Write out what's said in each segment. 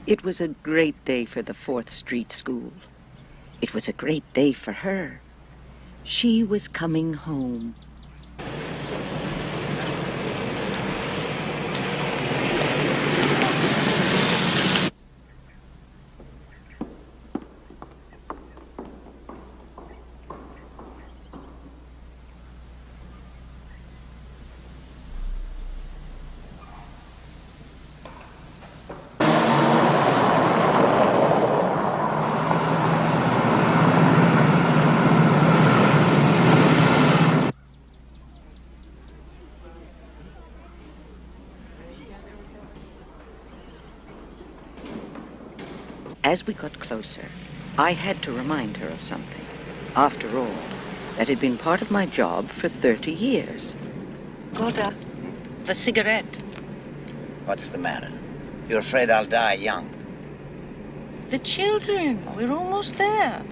It was a great day for the 4th Street School. It was a great day for her. She was coming home. As we got closer, I had to remind her of something. After all, that had been part of my job for 30 years. Golda, the cigarette. What's the matter? You're afraid I'll die young? The children. We're almost there.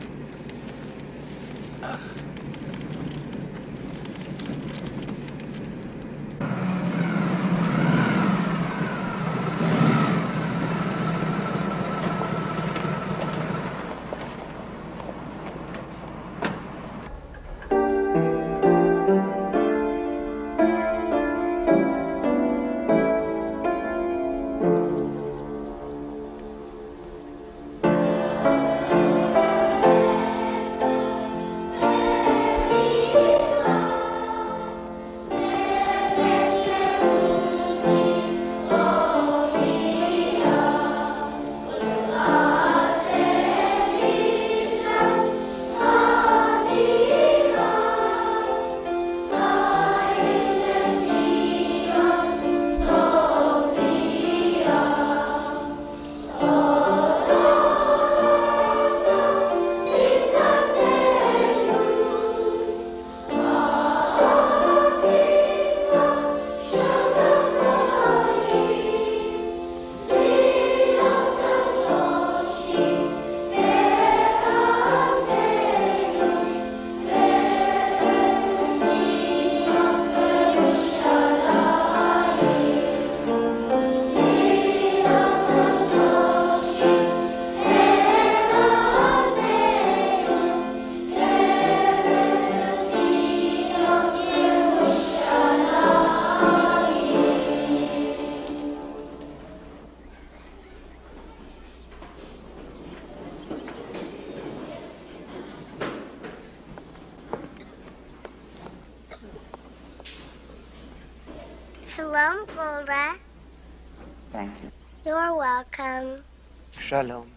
Shalom, Golda. Thank you. You're welcome. Shalom.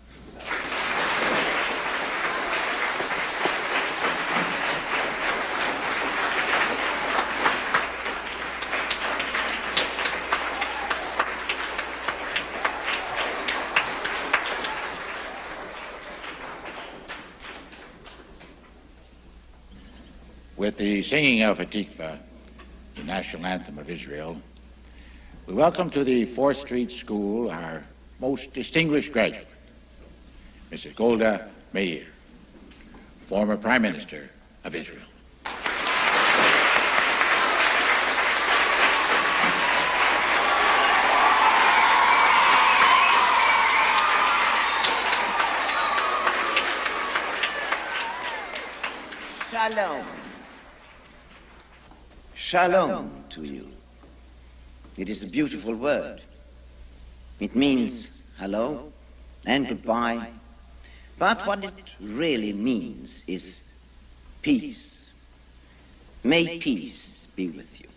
With the singing of Hatikva, the national anthem of Israel, we welcome to the 4th Street School our most distinguished graduate, Mrs. Golda Meir, former Prime Minister of Israel. Shalom. Shalom to you. It is a beautiful word. It means hello and goodbye. But what it really means is peace. May peace be with you.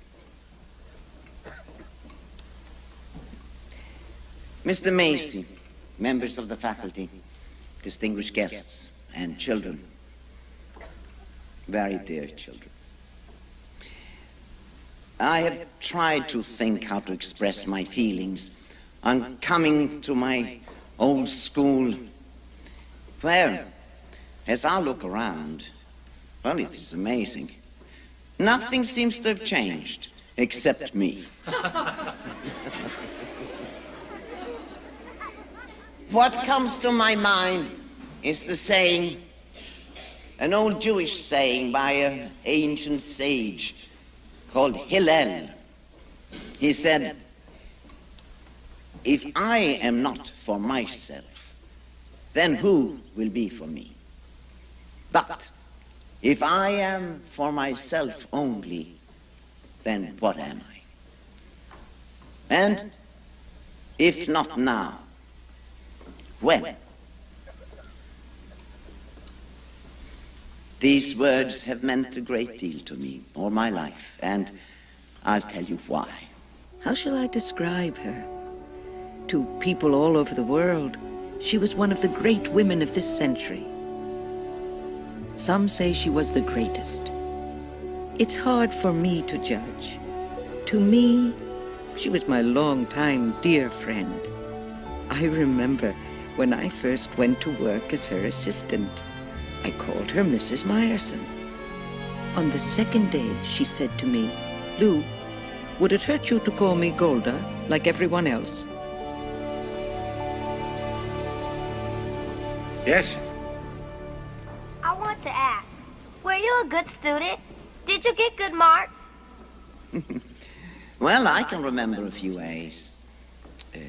Mr. Macy, members of the faculty, distinguished guests, and children, very dear children. I have tried to think how to express my feelings on coming to my old school, where, as I look around, well, it's amazing. Nothing seems to have changed except me. What comes to my mind is the saying, an old Jewish saying by an ancient sage called Hillel. He said, if I am not for myself, then who will be for me? But if I am for myself only, then what am I? And if not now, when? These words have meant a great deal to me all my life, and I'll tell you why. How shall I describe her? To people all over the world, she was one of the great women of this century. Some say she was the greatest. It's hard for me to judge. To me, she was my long-time dear friend. I remember when I first went to work as her assistant. I called her Mrs. Meyerson. On the second day, she said to me, "Lou, would it hurt you to call me Golda, like everyone else?" Yes? I want to ask, were you a good student? Did you get good marks? Well, I can remember a few A's.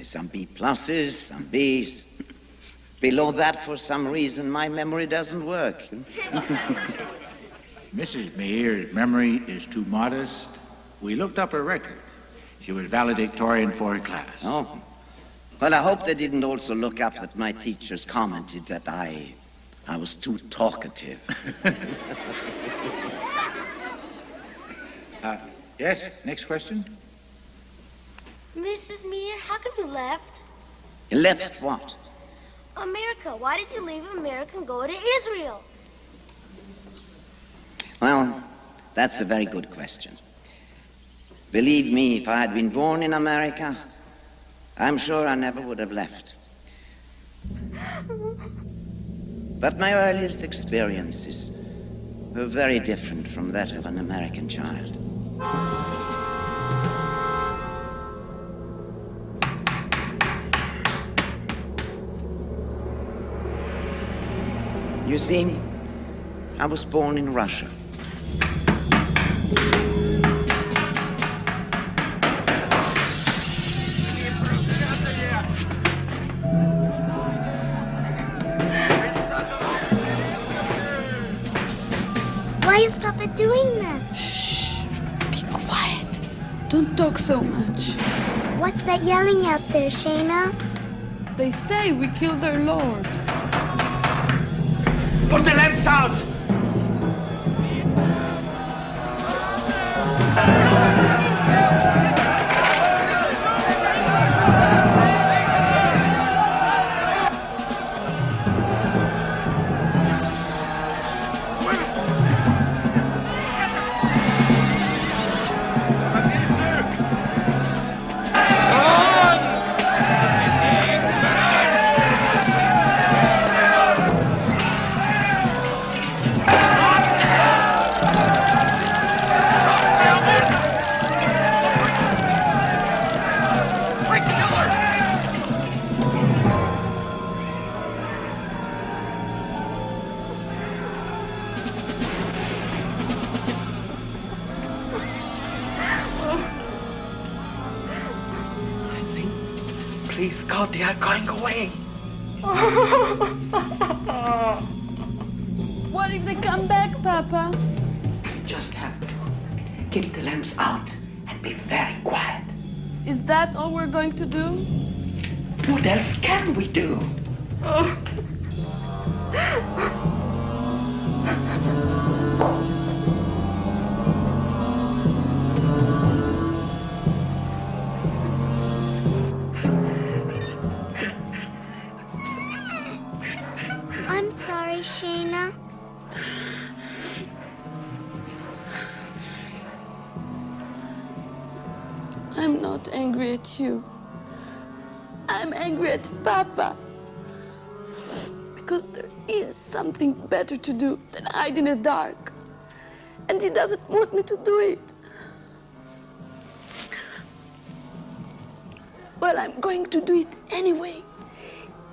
Some B pluses, some B's. Below that, for some reason, my memory doesn't work. Mrs. Meir's memory is too modest. We looked up her record. She was valedictorian for her class. Oh. Well, I hope they didn't also look up that my teachers commented that I was too talkative. Yes, next question. Mrs. Meir, how come you left? You left what? America. Why did you leave America and go to Israel? Well, that's a very good question. Believe me, if I had been born in America, I'm sure I never would have left. But my earliest experiences were very different from that of an American child. You see, I was born in Russia. Why is Papa doing this? Shh! Be quiet. Don't talk so much. What's that yelling out there, Shayna? They say we killed their lord. Put the lamps out! Please, God, they are going away. What if they come back, Papa? Just have to keep the lamps out and be very quiet. Is that all we're going to do? What else can we do? I'm sorry, Shayna. I'm not angry at you. I'm angry at Papa. Because there is something better to do than hide in the dark. And he doesn't want me to do it. Well, I'm going to do it anyway.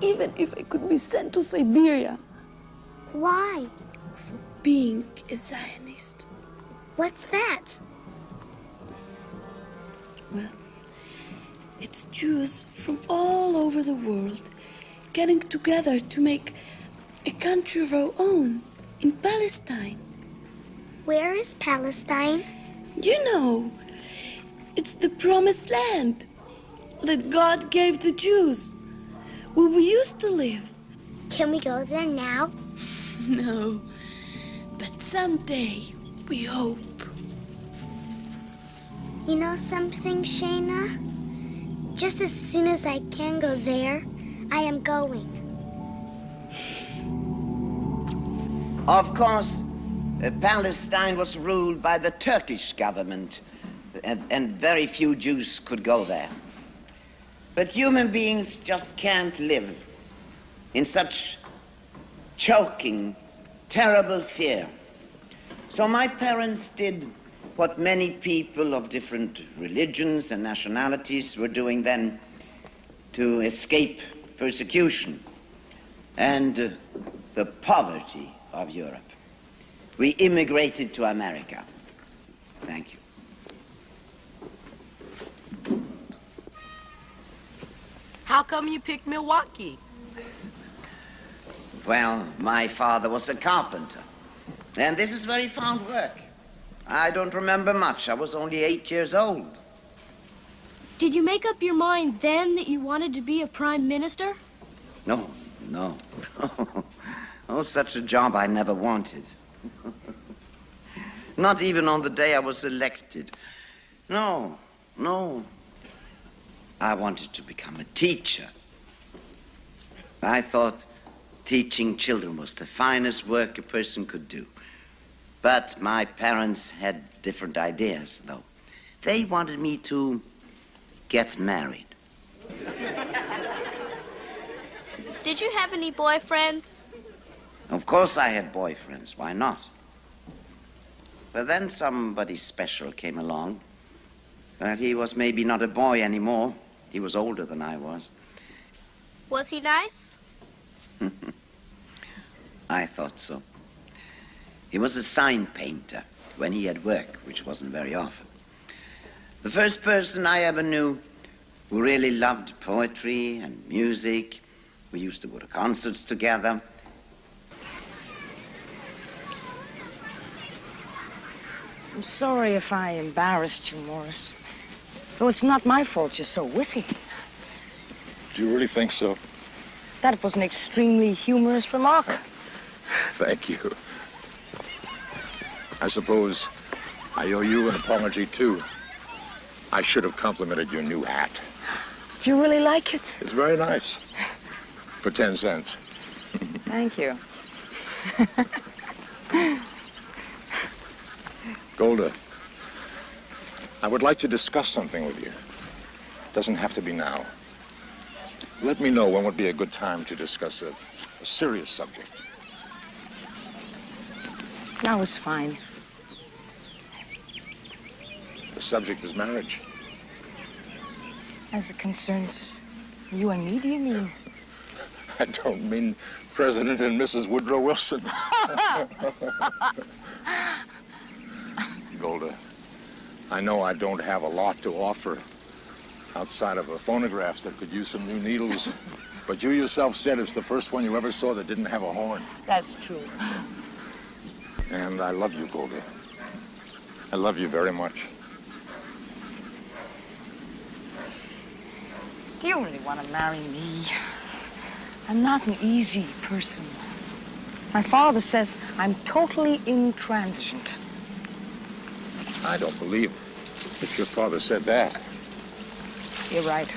Even if I could be sent to Siberia. Why? For being a Zionist. What's that? Well, It's Jews from all over the world getting together to make a country of our own in Palestine. Where is Palestine? You know, it's the promised land that God gave the Jews, where we used to live. Can we go there now? No, but someday we hope. You know something, Shayna? Just as soon as I can go there, I am going. Of course, Palestine was ruled by the Turkish government, and very few Jews could go there. But human beings just can't live in such choking, terrible fear. So my parents did what many people of different religions and nationalities were doing then to escape persecution and the poverty of Europe. We immigrated to America. Thank you. How come you picked Milwaukee? Well, my father was a carpenter, and this is where he found work. I don't remember much. I was only 8 years old. Did you make up your mind then that you wanted to be a prime minister? No. Oh, such a job I never wanted. Not even on the day I was elected. No. I wanted to become a teacher. I thought teaching children was the finest work a person could do. But my parents had different ideas, though. They wanted me to get married. Did you have any boyfriends? Of course I had boyfriends. Why not? But then somebody special came along. But he was maybe not a boy anymore. He was older than I was. Was he nice? I thought so. He was a sign painter when he had work, which wasn't very often. The first person I ever knew who really loved poetry and music. We used to go to concerts together. I'm sorry if I embarrassed you, Morris. Though it's not my fault you're so witty. Do you really think so? That was an extremely humorous remark. Thank you. I suppose I owe you an apology, too. I should have complimented your new hat. Do you really like it? It's very nice. For 10 cents. Thank you. Golda, I would like to discuss something with you. Doesn't have to be now. Let me know when would be a good time to discuss a serious subject. Now is fine. The subject is marriage. As it concerns you and me, do you mean? I don't mean President and Mrs. Woodrow Wilson. Golda, I know I don't have a lot to offer outside of a phonograph that could use some new needles, but you yourself said it's the first one you ever saw that didn't have a horn. That's true. And I love you, Golda. I love you very much. Do you really want to marry me? I'm not an easy person. My father says I'm totally intransigent. I don't believe that your father said that. You're right.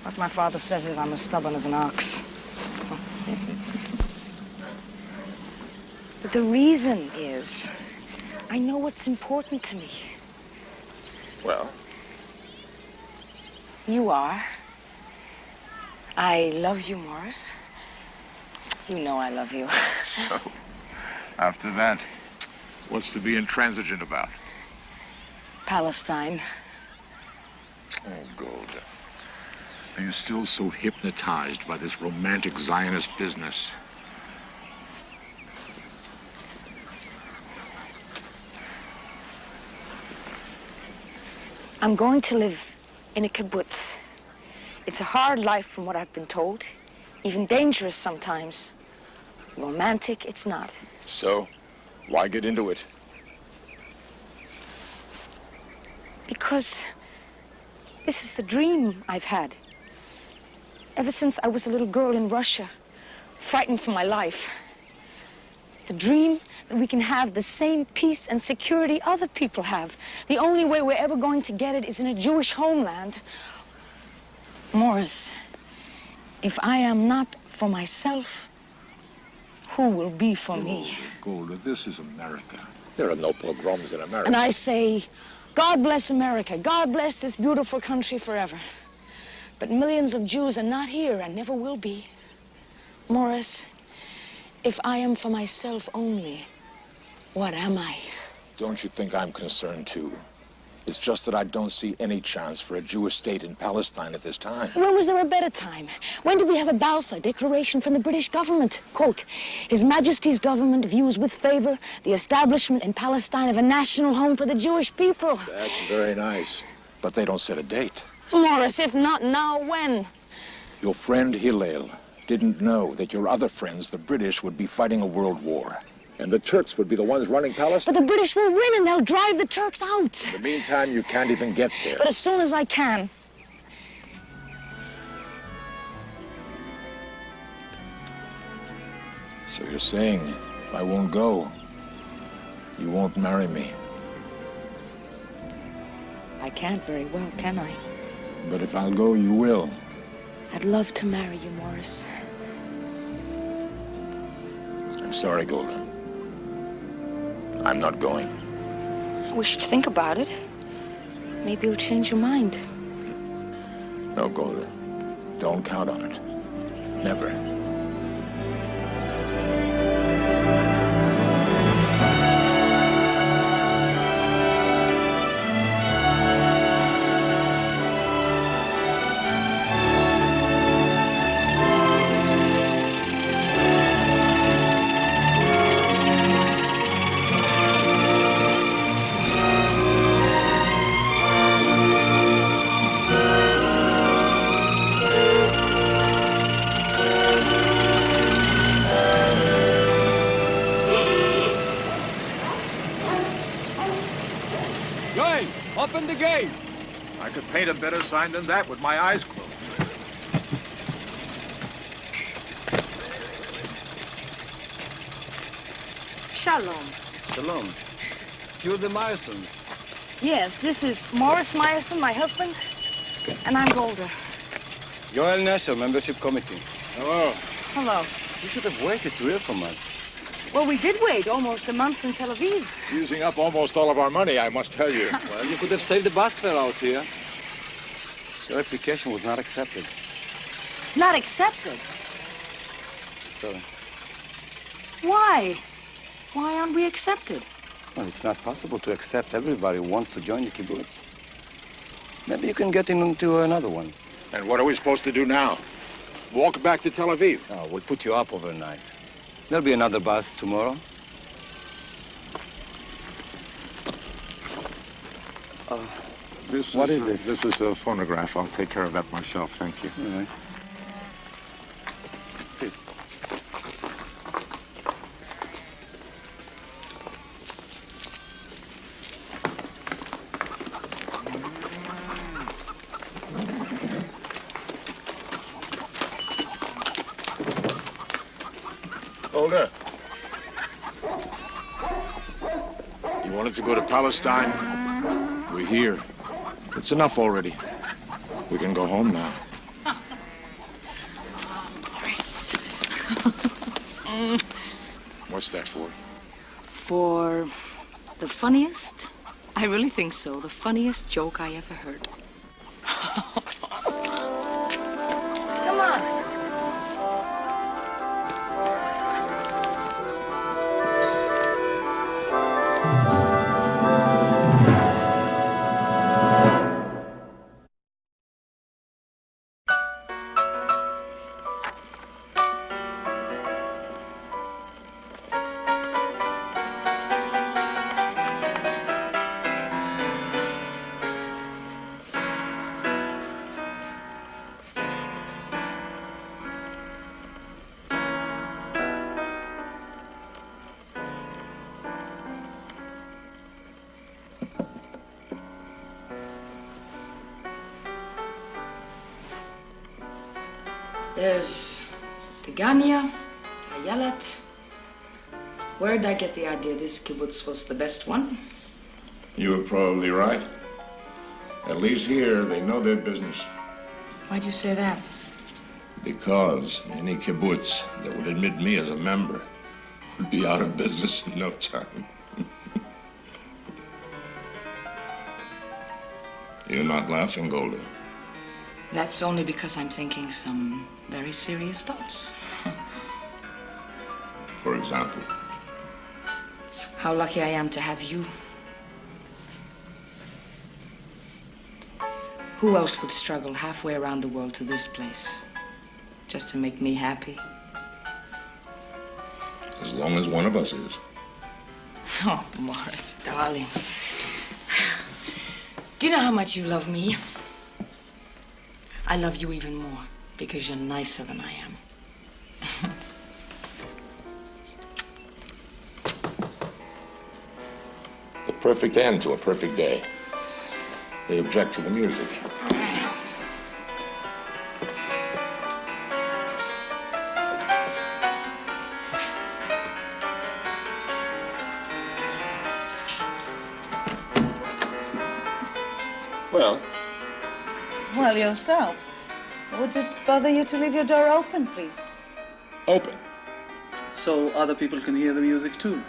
What my father says is I'm as stubborn as an ox. But the reason is, I know what's important to me. Well? You are. I love you, Morris. You know I love you. So, after that, what's to be intransigent about? Palestine. Oh, Golda. Are you still so hypnotized by this romantic Zionist business? I'm going to live in a kibbutz It's a hard life from what I've been told. Even dangerous sometimes. Romantic, it's not. So, why get into it? Because this is the dream I've had. Ever since I was a little girl in Russia, frightened for my life. The dream that we can have the same peace and security other people have. The only way we're ever going to get it is in a Jewish homeland. Morris, if I am not for myself, who will be for me? Golda, this is America. There are no pogroms in America. And I say, God bless America. God bless this beautiful country forever. But millions of Jews are not here and never will be. Morris, if I am for myself only, what am I? Don't you think I'm concerned, too? It's just that I don't see any chance for a Jewish state in Palestine at this time. When was there a better time? When did we have a Balfour Declaration from the British government? Quote, His Majesty's government views with favor the establishment in Palestine of a national home for the Jewish people. That's very nice. But they don't set a date. Morris, if not now, when? Your friend Hillel didn't know that your other friends, the British, would be fighting a world war. And the Turks would be the ones running Palestine. But the British will win and they'll drive the Turks out. In the meantime, you can't even get there. But as soon as I can. So you're saying, if I won't go, you won't marry me? I can't very well, can I? But if I'll go, you will. I'd love to marry you, Morris. I'm sorry, Golda. I'm not going. I wish you'd think about it. Maybe you'll change your mind. No, Golda. Don't count on it. Never. Open the gate! I could paint a better sign than that with my eyes closed. Shalom. Shalom. You're the Myersons. Yes, this is Morris Myerson, my husband, and I'm Golda. Yoel Nasher, membership committee. Hello. Hello. You should have waited to hear from us. Well, we did wait almost a month in Tel Aviv. Using up almost all of our money, I must tell you. Well, you could have saved the bus fare out here. Your application was not accepted. Not accepted? Sorry. Why? Why aren't we accepted? Well, it's not possible to accept everybody who wants to join the kibbutz. Maybe you can get into another one. And what are we supposed to do now? Walk back to Tel Aviv? Oh, we'll put you up overnight. There'll be another bus tomorrow. What is this? This is a phonograph. I'll take care of that myself. Thank you. All right. Please. Golda. You wanted to go to Palestine? We're here. It's enough already. We can go home now. Morris. What's that for? For the funniest? I really think so. The funniest joke I ever heard. Come on. There's Tigania, Ayelet. Where'd I get the idea this kibbutz was the best one? You were probably right. At least here, they know their business. Why'd you say that? Because any kibbutz that would admit me as a member would be out of business in no time. You're not laughing, Golda. That's only because I'm thinking some very serious thoughts. For example? How lucky I am to have you. Who else would struggle halfway around the world to this place just to make me happy? As long as one of us is. Oh, Morris, darling. Do you know how much you love me? I love you even more because you're nicer than I am. The perfect end to a perfect day. They object to the music. Well? Well, yourself. Would it bother you to leave your door open, please? Open. So other people can hear the music too.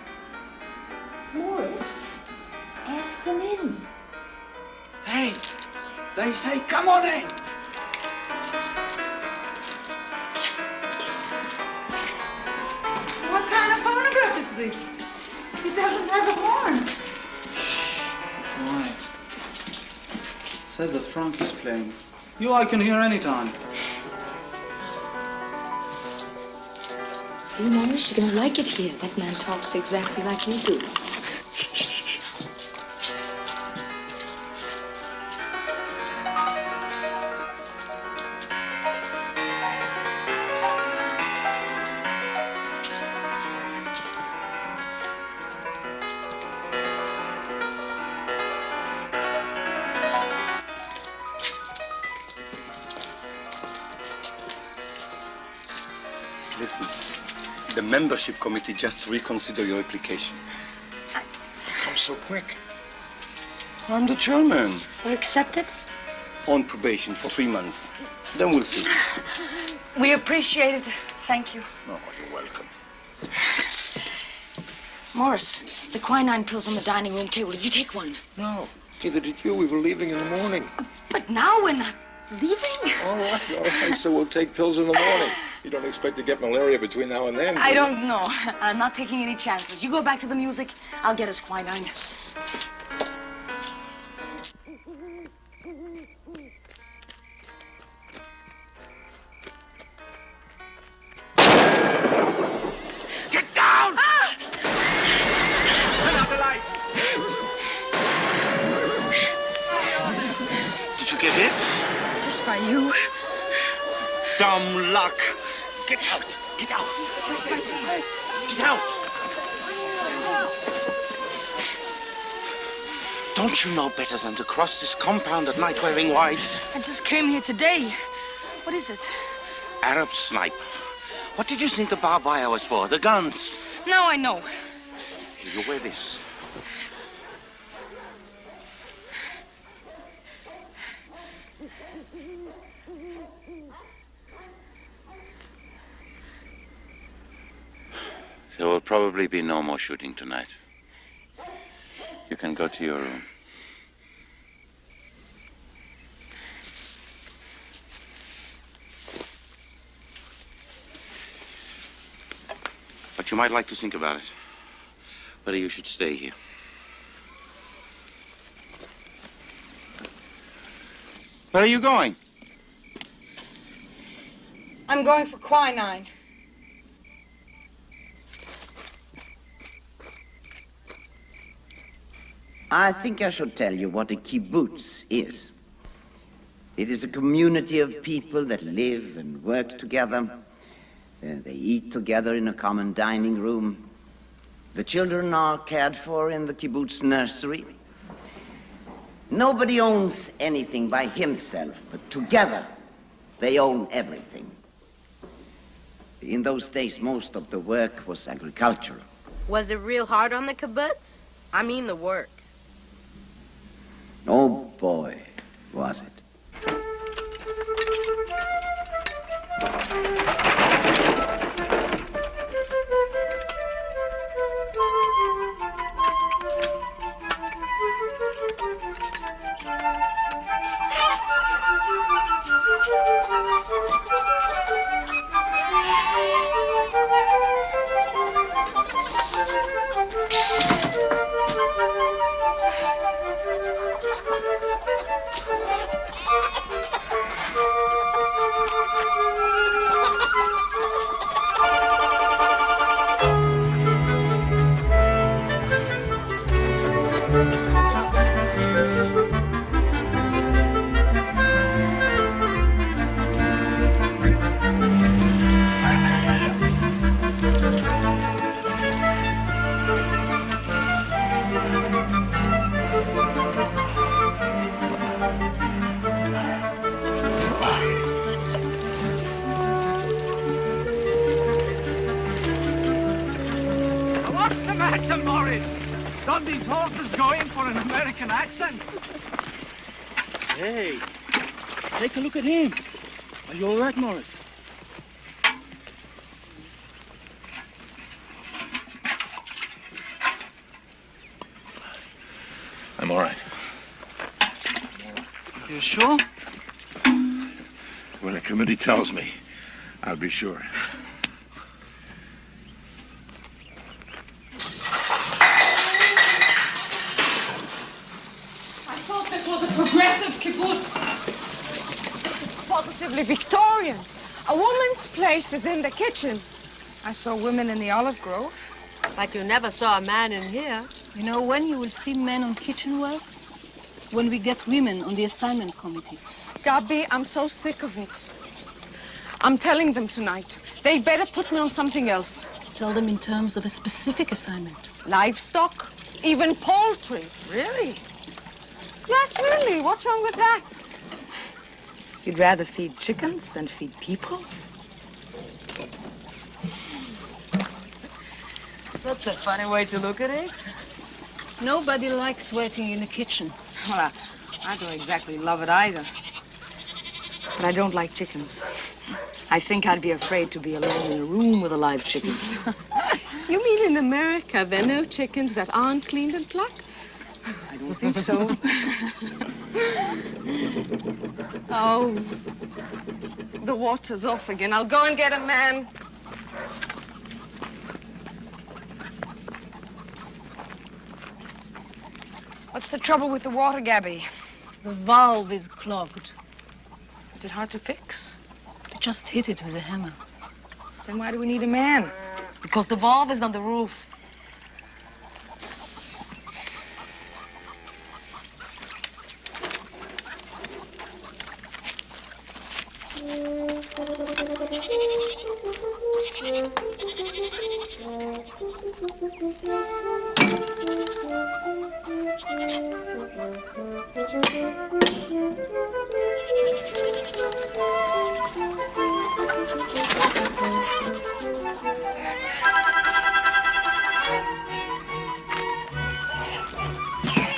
Morris, ask them in. Hey, they say come on in. What kind of phonograph is this? It doesn't have a horn. Why? Says that Frank is playing. You I can hear anytime. See, Morris, you're gonna like it here. That man talks exactly like you do. Listen, the membership committee just reconsidered your application. Come so quick. I'm the chairman. We're accepted? On probation for 3 months. Then we'll see. We appreciate it. Thank you. Oh, you're welcome. Morris, the quinine pills on the dining room table. Did you take one? No, neither did you. We were leaving in the morning. But now we're not leaving. All right, so we'll take pills in the morning. You don't expect to get malaria between now and then, do I you? don't know. I'm not taking any chances. You go back to the music. I'll get us quinine. Get down! Ah! Turn out the light. Did you get hit? Just by you. Dumb luck. Get out! Get out! Get out! Don't you know better than to cross this compound at night wearing white? I just came here today. What is it? Arab sniper. What did you think the barbed wire was for? The guns. Now I know. You wear this. There will probably be no more shooting tonight. You can go to your room. But you might like to think about it. Whether you should stay here. Where are you going? I'm going for quinine. I think I should tell you what a kibbutz is. It is a community of people that live and work together. They eat together in a common dining room. The children are cared for in the kibbutz nursery. Nobody owns anything by himself, but together they own everything. In those days, most of the work was agricultural. Was it real hard on the kibbutz? I mean the work. Oh, boy, was it. Don't these horses go in for an American accent? Hey, take a look at him. Are you all right, Morris? I'm all right. You sure? When the committee tells me, I'll be sure. This was a progressive kibbutz. It's positively Victorian. A woman's place is in the kitchen. I saw women in the olive grove. But you never saw a man in here. You know when you will see men on kitchen work? When we get women on the assignment committee. Gabi, I'm so sick of it. I'm telling them tonight. They better put me on something else. Tell them in terms of a specific assignment. Livestock, even poultry. Really? Yes, really. What's wrong with that? You'd rather feed chickens than feed people? That's a funny way to look at it. Nobody likes working in the kitchen. Well, I don't exactly love it either. But I don't like chickens. I think I'd be afraid to be alone in a room with a live chicken. You mean in America there are no chickens that aren't cleaned and plucked? I don't think so. Oh, the water's off again. I'll go and get a man. What's the trouble with the water, Gabby? The valve is clogged. Is it hard to fix? They just hit it with a hammer. Then why do we need a man? Because the valve is on the roof.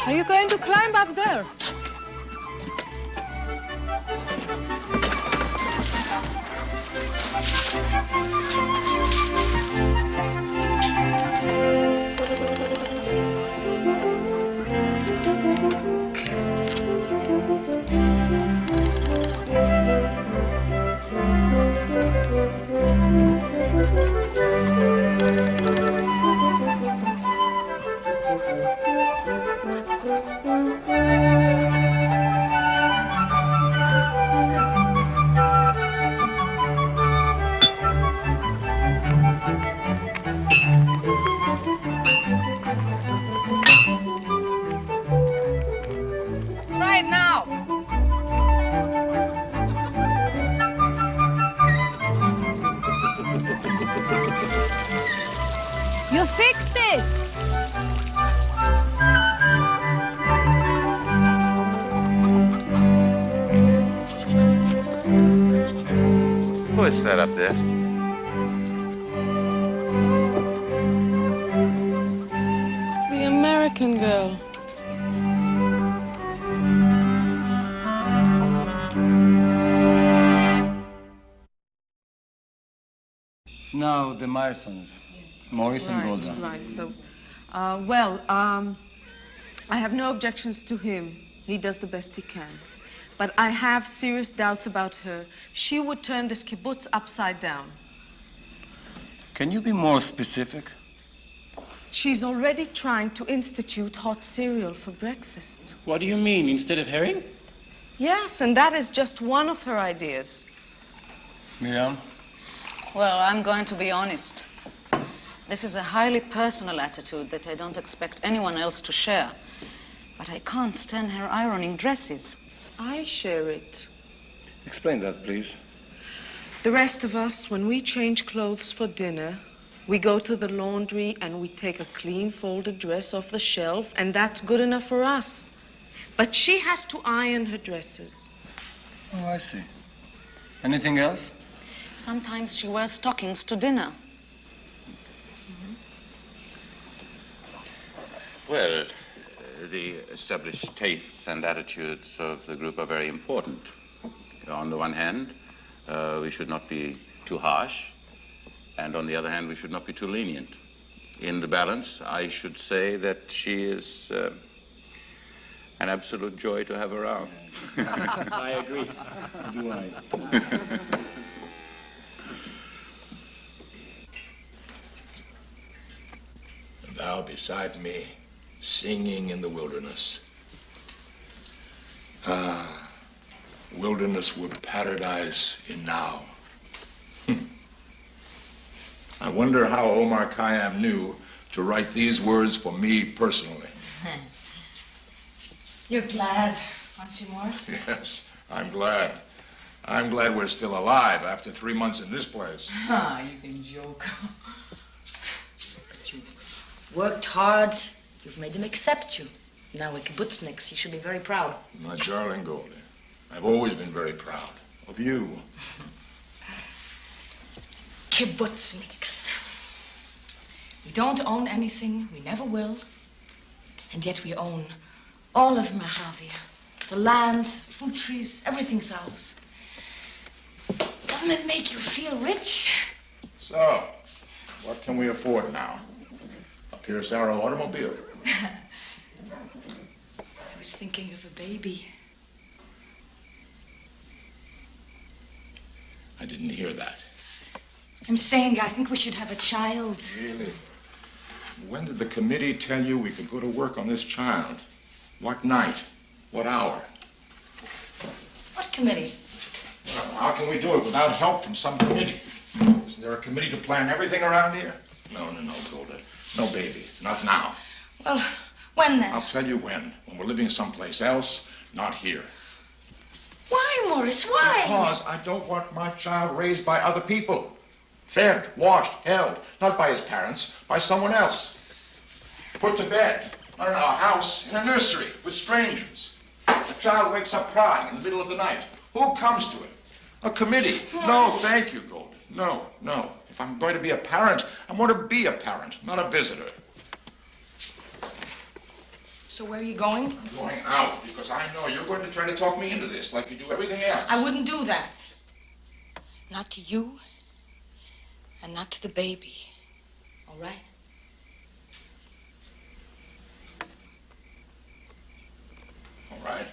Are you going to climb up there? Try it now. You fixed it! Who is that up there? American girl. Now, the Meir sons, Maurice and Golda. Right, so, I have no objections to him. He does the best he can. But I have serious doubts about her. She would turn this kibbutz upside down. Can you be more specific? She's already trying to institute hot cereal for breakfast. What do you mean, instead of herring? Yes, and that is just one of her ideas. Miriam? Well, I'm going to be honest. This is a highly personal attitude that I don't expect anyone else to share. But I can't stand her ironing dresses. I share it. Explain that, please. The rest of us, when we change clothes for dinner, we go to the laundry and we take a clean folded dress off the shelf, and that's good enough for us. But she has to iron her dresses. Oh, I see. Anything else? Sometimes she wears stockings to dinner. Well, the established tastes and attitudes of the group are very important. On the one hand, we should not be too harsh, and on the other hand, we should not be too lenient. In the balance, I should say that she is an absolute joy to have around. I agree. Do I? Thou beside me, singing in the wilderness. Ah, wilderness were paradise in now. I wonder how Omar Khayyam knew to write these words for me personally. You're glad, aren't you, Morris? Yes, I'm glad. I'm glad we're still alive after 3 months in this place. Ah, you can joke. But you've worked hard. You've made them accept you. Now we're kibbutzniks. You should be very proud. My darling Golda, I've always been very proud of you. Kibbutzniks. We don't own anything. We never will. And yet we own all of Mahavir. The land, fruit trees, everything's ours. Doesn't it make you feel rich? So, what can we afford now? A Pierce Arrow automobile? I was thinking of a baby. I didn't hear that. I'm saying I think we should have a child. Really? When did the committee tell you we could go to work on this child? What night? What hour? What committee? Well, how can we do it without help from some committee? Isn't there a committee to plan everything around here? No, Golda. No baby. Not now. Well, when then? I'll tell you when. When we're living someplace else, not here. Why, Morris? Why? Because I don't want my child raised by other people. Fed, washed, held. Not by his parents, by someone else. Put to bed. Not in our house, in a nursery, with strangers. The child wakes up crying in the middle of the night. Who comes to it? A committee. No, thank you, Golda. No. If I'm going to be a parent, I want to be a parent, not a visitor. So where are you going? I'm going out because I know you're going to try to talk me into this like you do everything else. I wouldn't do that. Not to you, and not to the baby. All right? All right.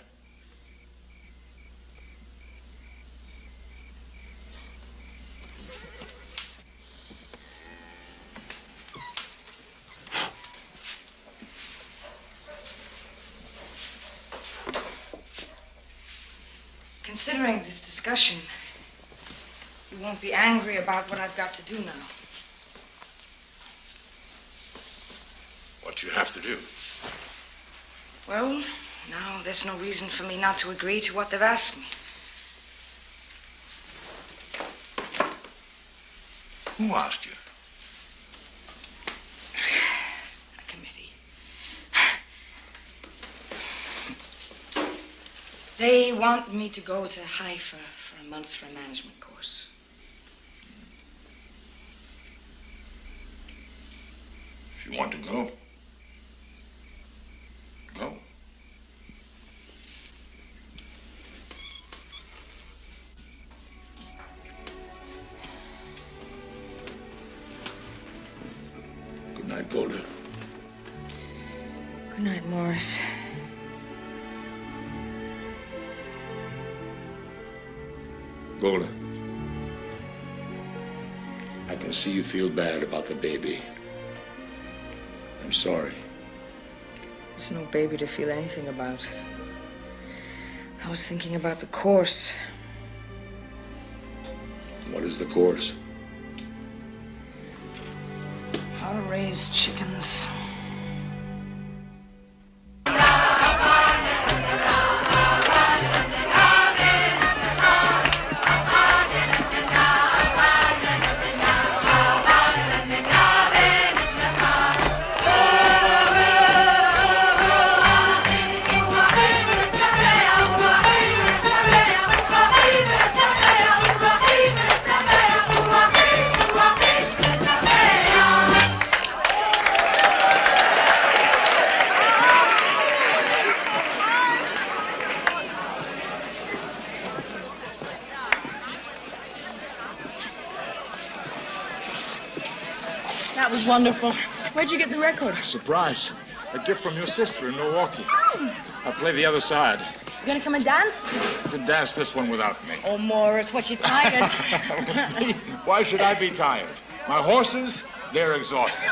Considering this discussion, you won't be angry about what I've got to do now. What you have to do? Well, now there's no reason for me not to agree to what they've asked me. Who asked you? A committee. They want me to go to Haifa for a month for a management course. If you want to go. Go. Good night, Golda. Good night, Morris. Golda, I can see you feel bad about the baby. I'm sorry. There's no baby to feel anything about. I was thinking about the course. What is the course? How to raise chickens. That was wonderful. Where'd you get the record? Surprise. A gift from your sister in Milwaukee. I'll play the other side. You gonna come and dance? You can dance this one without me. Oh, Morris, what, you tired? Why should I be tired? My horses, they're exhausted.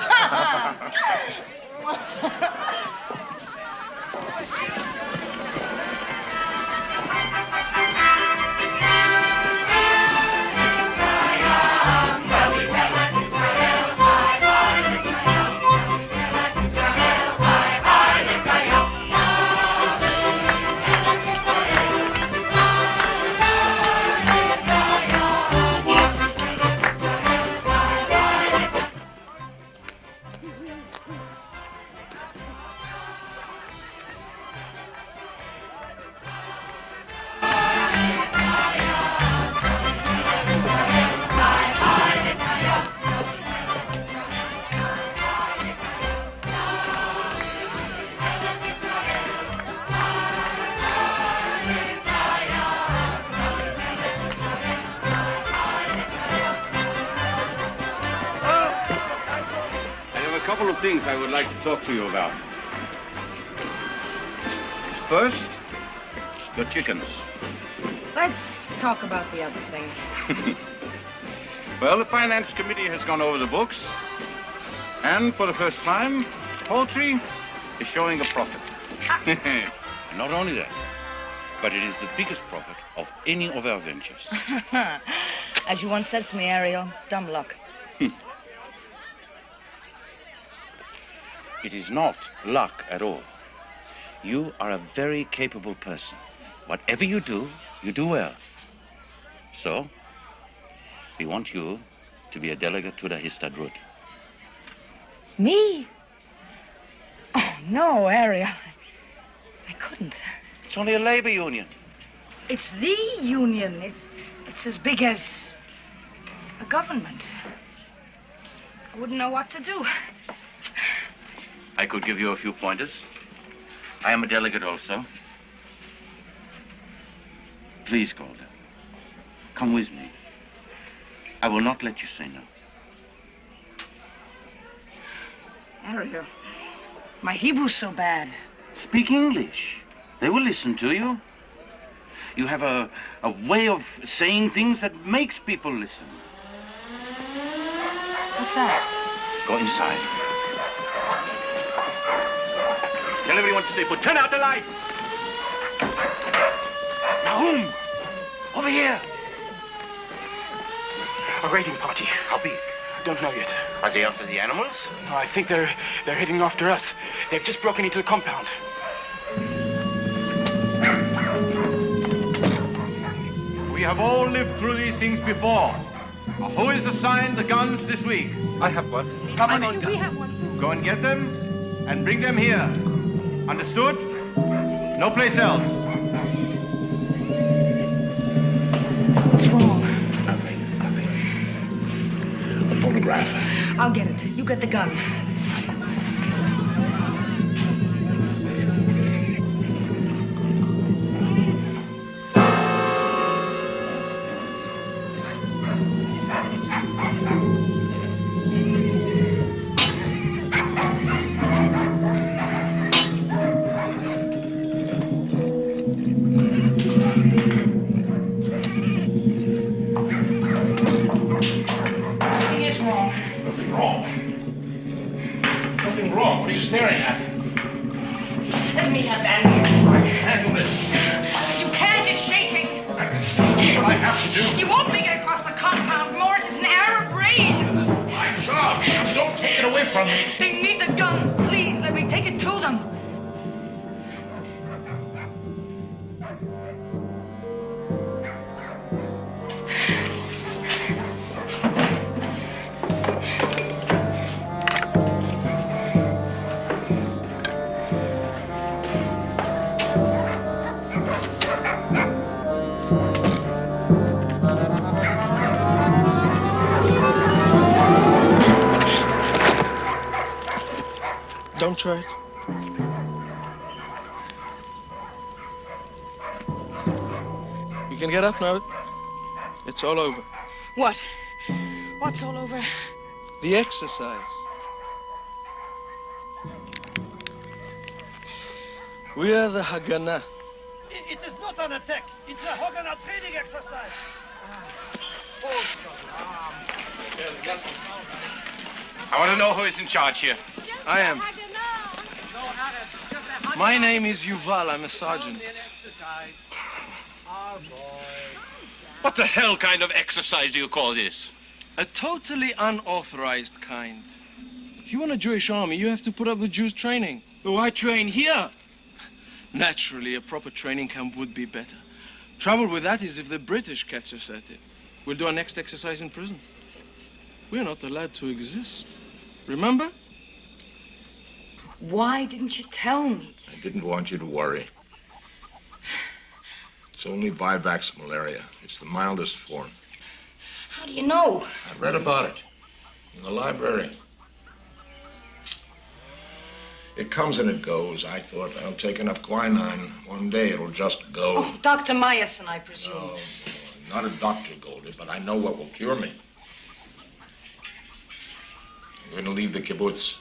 A couple of things I would like to talk to you about. First, the chickens. Let's talk about the other thing. Well, the Finance Committee has gone over the books, and for the first time, poultry is showing a profit. And not only that, but it is the biggest profit of any of our ventures. As you once said to me, Ariel, dumb luck. It is not luck at all. You are a very capable person. Whatever you do well. So, we want you to be a delegate to the Histadrut. Me? Oh, no, Ariel. I couldn't. It's only a labor union. It's the union. It's as big as a government. I wouldn't know what to do. I could give you a few pointers. I am a delegate also. Please, Golda, come with me. I will not let you say no. Ariel, my Hebrew's so bad. Speak English. They will listen to you. You have a way of saying things that makes people listen. What's that? Go inside. Tell everyone to stay put. Turn out the light. Nahum! Over here! A raiding party. How big? Don't know yet. Are they after the animals? No, I think they're heading after us. They've just broken into the compound. We have all lived through these things before. Who is assigned the guns this week? I have one. Come on, We have one. go and get them and bring them here. Understood? No place else. What's wrong? Nothing. A phonograph. I'll get it. You get the gun. are you staring at? Let me have that. Handle it. You can't, it's shaking. I can still do what I have to do. You won't make it across the compound. Morris is an Arab raid. This is my job. Don't take it away from me. They need the gun. Please, let me take it to them. Don't try it. You can get up now. It's all over. What? What's all over? The exercise. We are the Haganah. It is not an attack. It's a Haganah training exercise. I want to know who is in charge here. I am. My name is Yuval. I'm a sergeant. What the hell kind of exercise do you call this? A totally unauthorized kind. If you want a Jewish army, you have to put up with Jews' training. But why train here? Naturally, a proper training camp would be better. Trouble with that is if the British catch us at it. We'll do our next exercise in prison. We're not allowed to exist. Remember? Why didn't you tell me? I didn't want you to worry. It's only Vivax malaria. It's the mildest form. How do you know? I read about it in the library. It comes and it goes. I thought I'll take enough quinine. One day it'll just go. Oh, Dr. Myason, I presume. No, not a doctor, Golda, but I know what will cure me. I'm going to leave the kibbutz.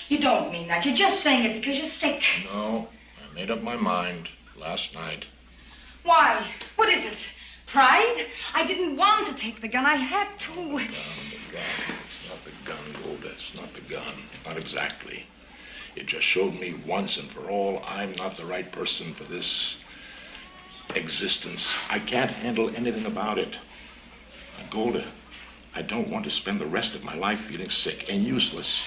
You don't mean that. You're just saying it because you're sick. No, I made up my mind last night. Why? What is it? Pride? I didn't want to take the gun. I had to. The gun. It's not the gun, Golda. It's not the gun. Not exactly. It just showed me once and for all I'm not the right person for this existence. I can't handle anything about it. And Golda, I don't want to spend the rest of my life feeling sick and useless.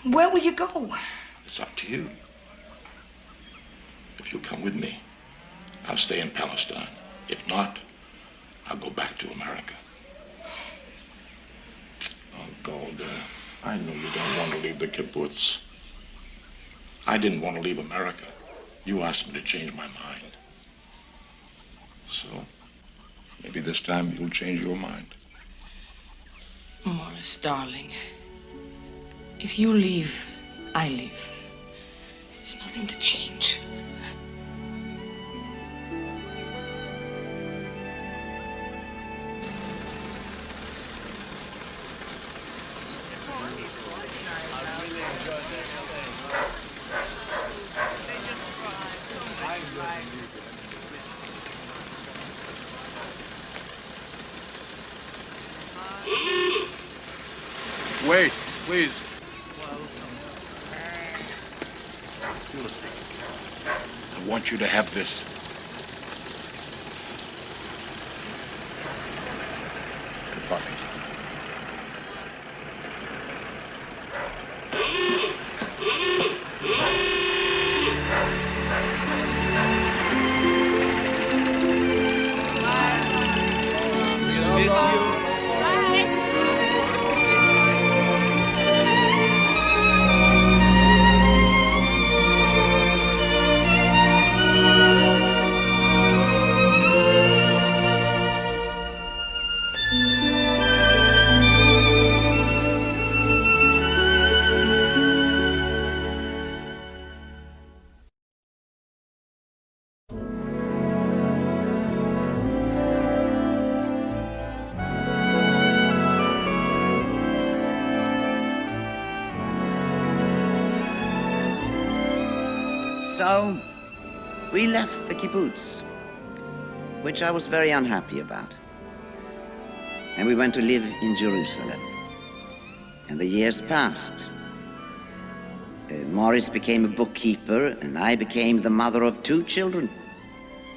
Where will you go? It's up to you. If you'll come with me, I'll stay in Palestine. If not, I'll go back to America. Oh, Golda, I know you don't want to leave the kibbutz. I didn't want to leave America. You asked me to change my mind. So, maybe this time you'll change your mind. Morris, darling, if you leave, I leave. There's nothing to change. Wait, please. I want you to have this. Goodbye. Miss you. So, we left the kibbutz, which I was very unhappy about. And we went to live in Jerusalem. And the years passed, Morris became a bookkeeper, and I became the mother of 2 children.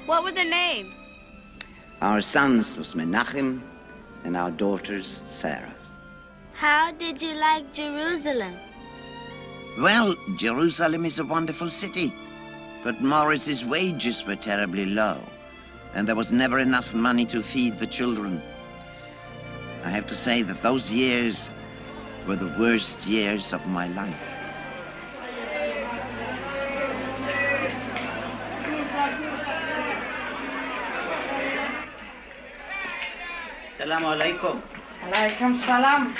What were their names? Our sons was Menachem, and our daughters, Sarah. How did you like Jerusalem? Well, Jerusalem is a wonderful city, but Morris's wages were terribly low, and there was never enough money to feed the children. I have to say that those years were the worst years of my life. Assalamu alaikum. Alaikum salam.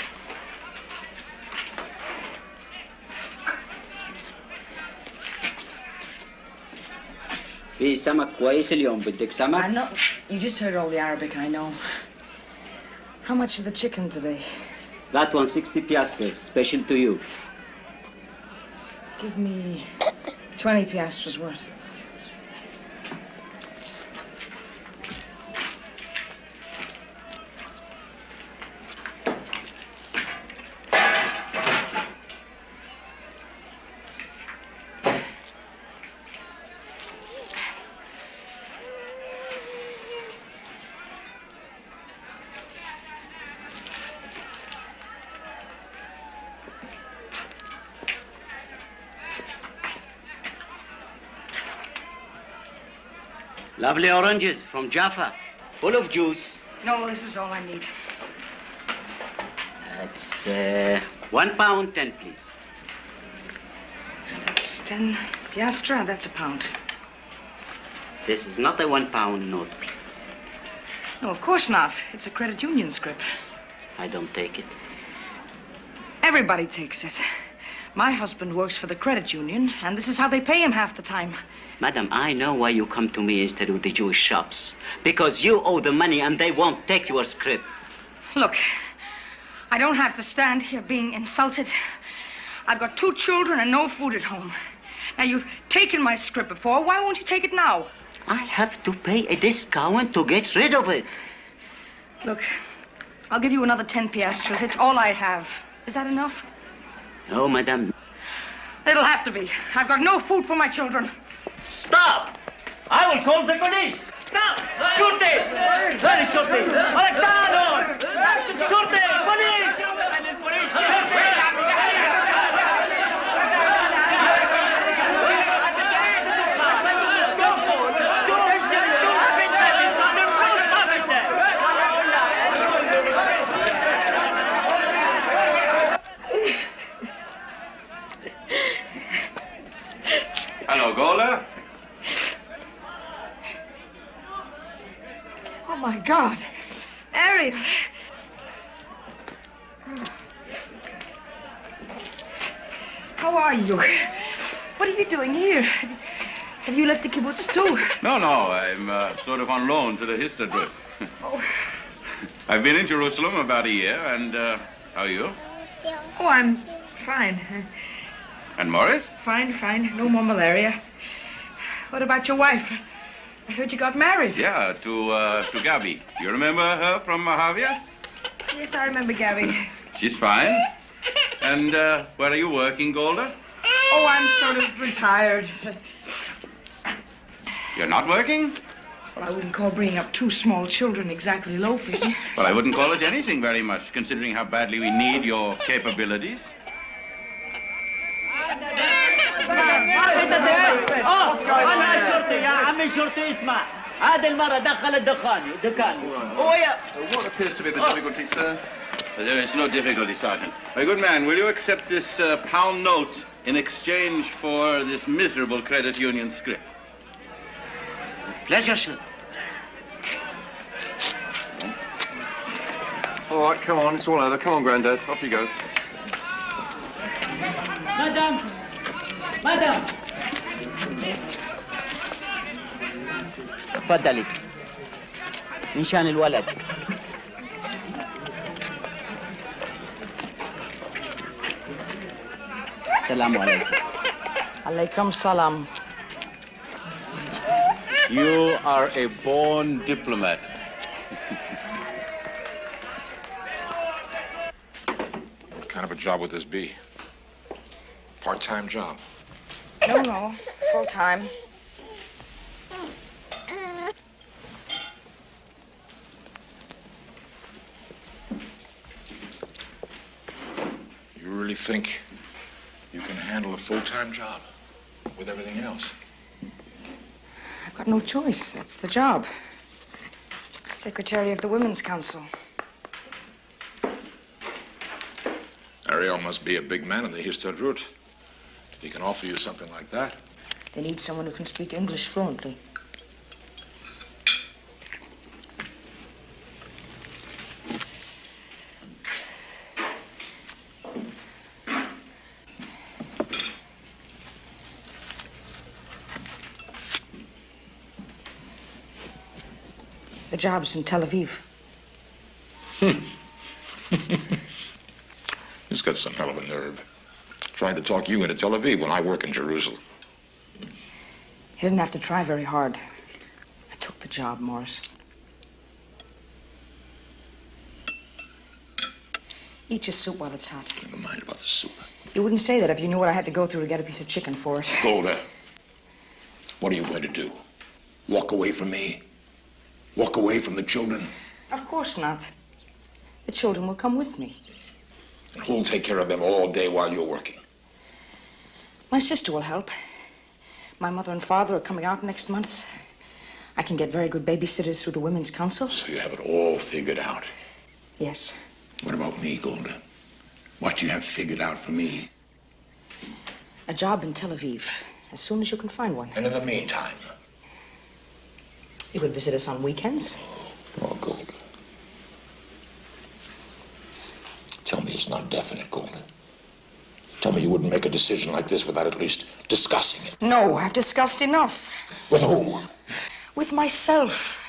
في سمك كويس اليوم بدك سمك؟ I know. You just heard all the Arabic, I know. How much is the chicken today? That one 60 piastres, special to you. Give me 20 piastres worth. Lovely oranges from Jaffa, full of juice. No, this is all I need. That's £1, 10, please. That's 10 piastra, that's £1. This is not a £1 note. No, of course not. It's a credit union scrip. I don't take it. Everybody takes it. My husband works for the credit union, and this is how they pay him half the time. Madam, I know why you come to me instead of the Jewish shops. Because you owe the money and they won't take your scrip. Look, I don't have to stand here being insulted. I've got 2 children and no food at home. Now, you've taken my scrip before. Why won't you take it now? I have to pay a discount to get rid of it. Look, I'll give you another 10 piastres. It's all I have. Is that enough? No, madam. It'll have to be. I've got no food for my children. Stop! I will call the police! Stop! Shorty! Very shorty! Shorty! Hello, Golda. Oh, my God. Ariel. How are you? What are you doing here? Have you left the kibbutz, too? No, I'm sort of on loan to the Histadrut. I've been in Jerusalem about a year, and how are you? Oh, I'm fine. And Morris? Fine. No more malaria. What about your wife? I heard you got married. Yeah, to Gabby. You remember her from Mahavia? Yes, I remember Gabby. She's fine. And where are you working, Golda? Oh, I'm sort of retired. You're not working? Well, I wouldn't call bringing up 2 small children exactly loafing. Well, I wouldn't call it anything very much, considering how badly we need your capabilities. أنا شرطي يا عمي شرطي اسمع هذه المرة دخلت دكاني What appears to be the difficulty, sir? There is no difficulty, Sergeant. My good man, will you accept this pound note in exchange for this miserable credit union scrip? Pleasure, sir. All right, come on, it's all over. Come on, Grandad, off you go. Madam! تفضلي من شان الولد. السلام عليكم. Alaikum salam. You are a born diplomat. What kind of a job would this be? Part-time job. No, full-time. You really think you can handle a full-time job with everything else? I've got no choice. That's the job. Secretary of the Women's Council. Ariel must be a big man in the Histadrut. He can offer you something like that. They need someone who can speak English fluently. The job's in Tel Aviv. He's got some hell of a nerve. Trying to talk you into Tel Aviv when I work in Jerusalem. He didn't have to try very hard. I took the job, Morris. Eat your soup while it's hot. Never mind about the soup. You wouldn't say that if you knew what I had to go through to get a piece of chicken for it. Golda, what are you going to do? Walk away from me? Walk away from the children? Of course not. The children will come with me. And who'll take care of them all day while you're working? My sister will help. My mother and father are coming out next month. I can get very good babysitters through the Women's Council. So you have it all figured out? Yes. What about me, Golda? What do you have figured out for me? A job in Tel Aviv, as soon as you can find one. And in the meantime? You would visit us on weekends? Oh, Golda. Tell me it's not definite, Golda. Tell me you wouldn't make a decision like this without at least discussing it. No, I've discussed enough. With who? With myself.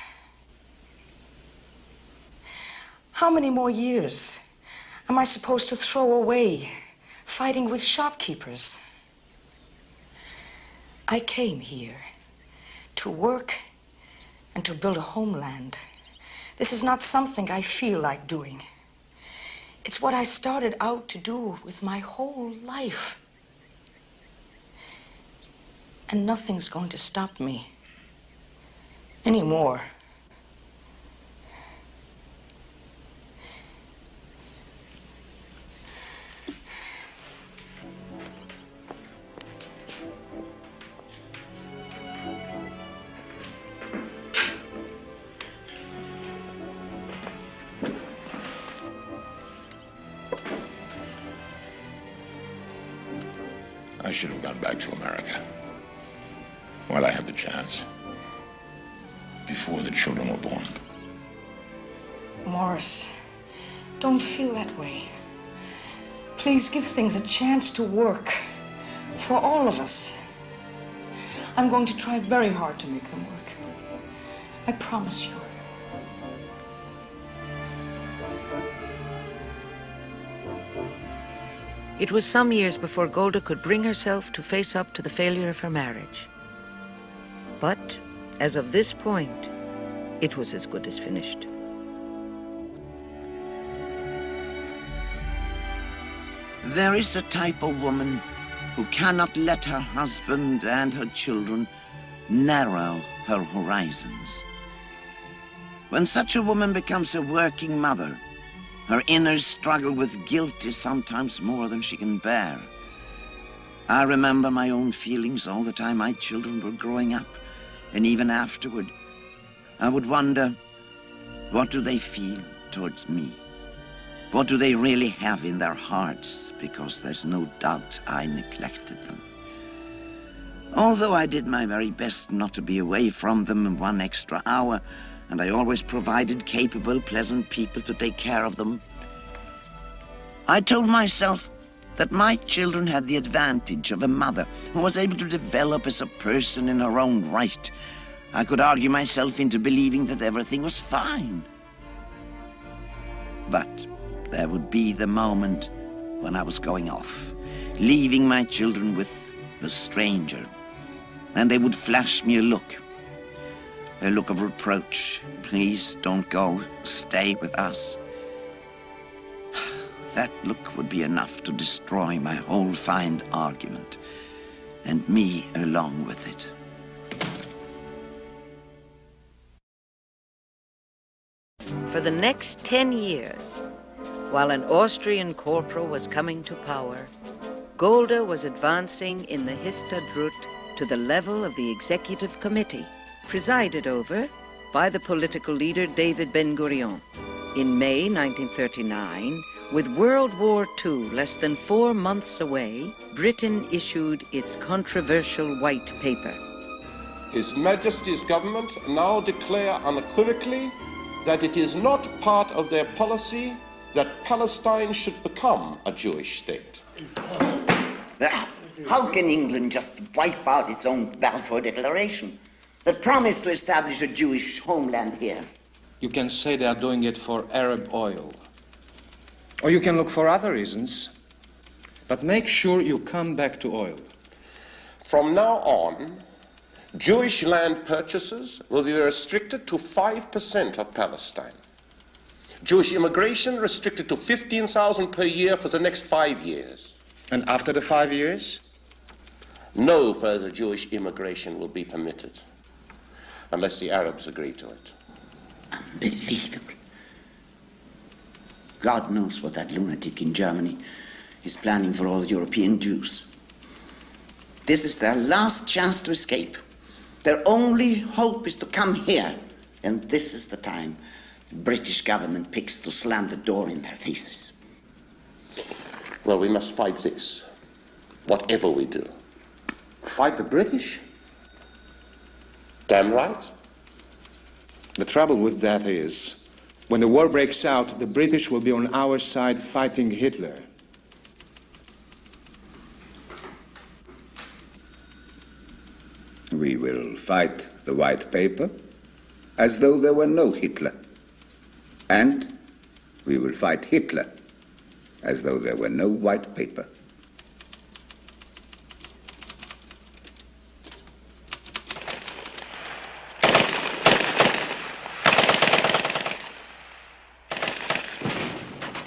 How many more years am I supposed to throw away fighting with shopkeepers? I came here to work and to build a homeland. This is not something I feel like doing. It's what I started out to do with my whole life. And nothing's going to stop me anymore. I should have gone back to America while I had the chance, before the children were born. Morris, don't feel that way. Please give things a chance to work for all of us. I'm going to try very hard to make them work. I promise you. It was some years before Golda could bring herself to face up to the failure of her marriage. But, as of this point, it was as good as finished. There is a type of woman who cannot let her husband and her children narrow her horizons. When such a woman becomes a working mother, her inner struggle with guilt is sometimes more than she can bear. I remember my own feelings all the time my children were growing up, and even afterward. I would wonder, what do they feel towards me? What do they really have in their hearts? Because there's no doubt I neglected them. Although I did my very best not to be away from them 1 extra hour, and I always provided capable, pleasant people to take care of them, I told myself that my children had the advantage of a mother who was able to develop as a person in her own right. I could argue myself into believing that everything was fine. But there would be the moment when I was going off, leaving my children with the stranger, and they would flash me a look of reproach. Please don't go, stay with us. That look would be enough to destroy my whole fine argument, and me along with it. For the next 10 years, while an Austrian corporal was coming to power, Golda was advancing in the Histadrut to the level of the executive committee, presided over by the political leader David Ben-Gurion. In May 1939, with World War II less than 4 months away, Britain issued its controversial white paper. His Majesty's government now declare unequivocally that it is not part of their policy that Palestine should become a Jewish state. How can England just wipe out its own Balfour Declaration that promised to establish a Jewish homeland here? You can say they are doing it for Arab oil. Or you can look for other reasons. But make sure you come back to oil. From now on, Jewish land purchases will be restricted to 5% of Palestine. Jewish immigration restricted to 15,000 per year for the next 5 years. And after the 5 years? No further Jewish immigration will be permitted, unless the Arabs agree to it. Unbelievable. God knows what that lunatic in Germany is planning for all European Jews. This is their last chance to escape. Their only hope is to come here, and this is the time the British government picks to slam the door in their faces. Well, we must fight this, whatever we do. Fight the British? Damn right. The trouble with that is, when the war breaks out, the British will be on our side fighting Hitler. We will fight the white paper as though there were no Hitler. And we will fight Hitler as though there were no white paper.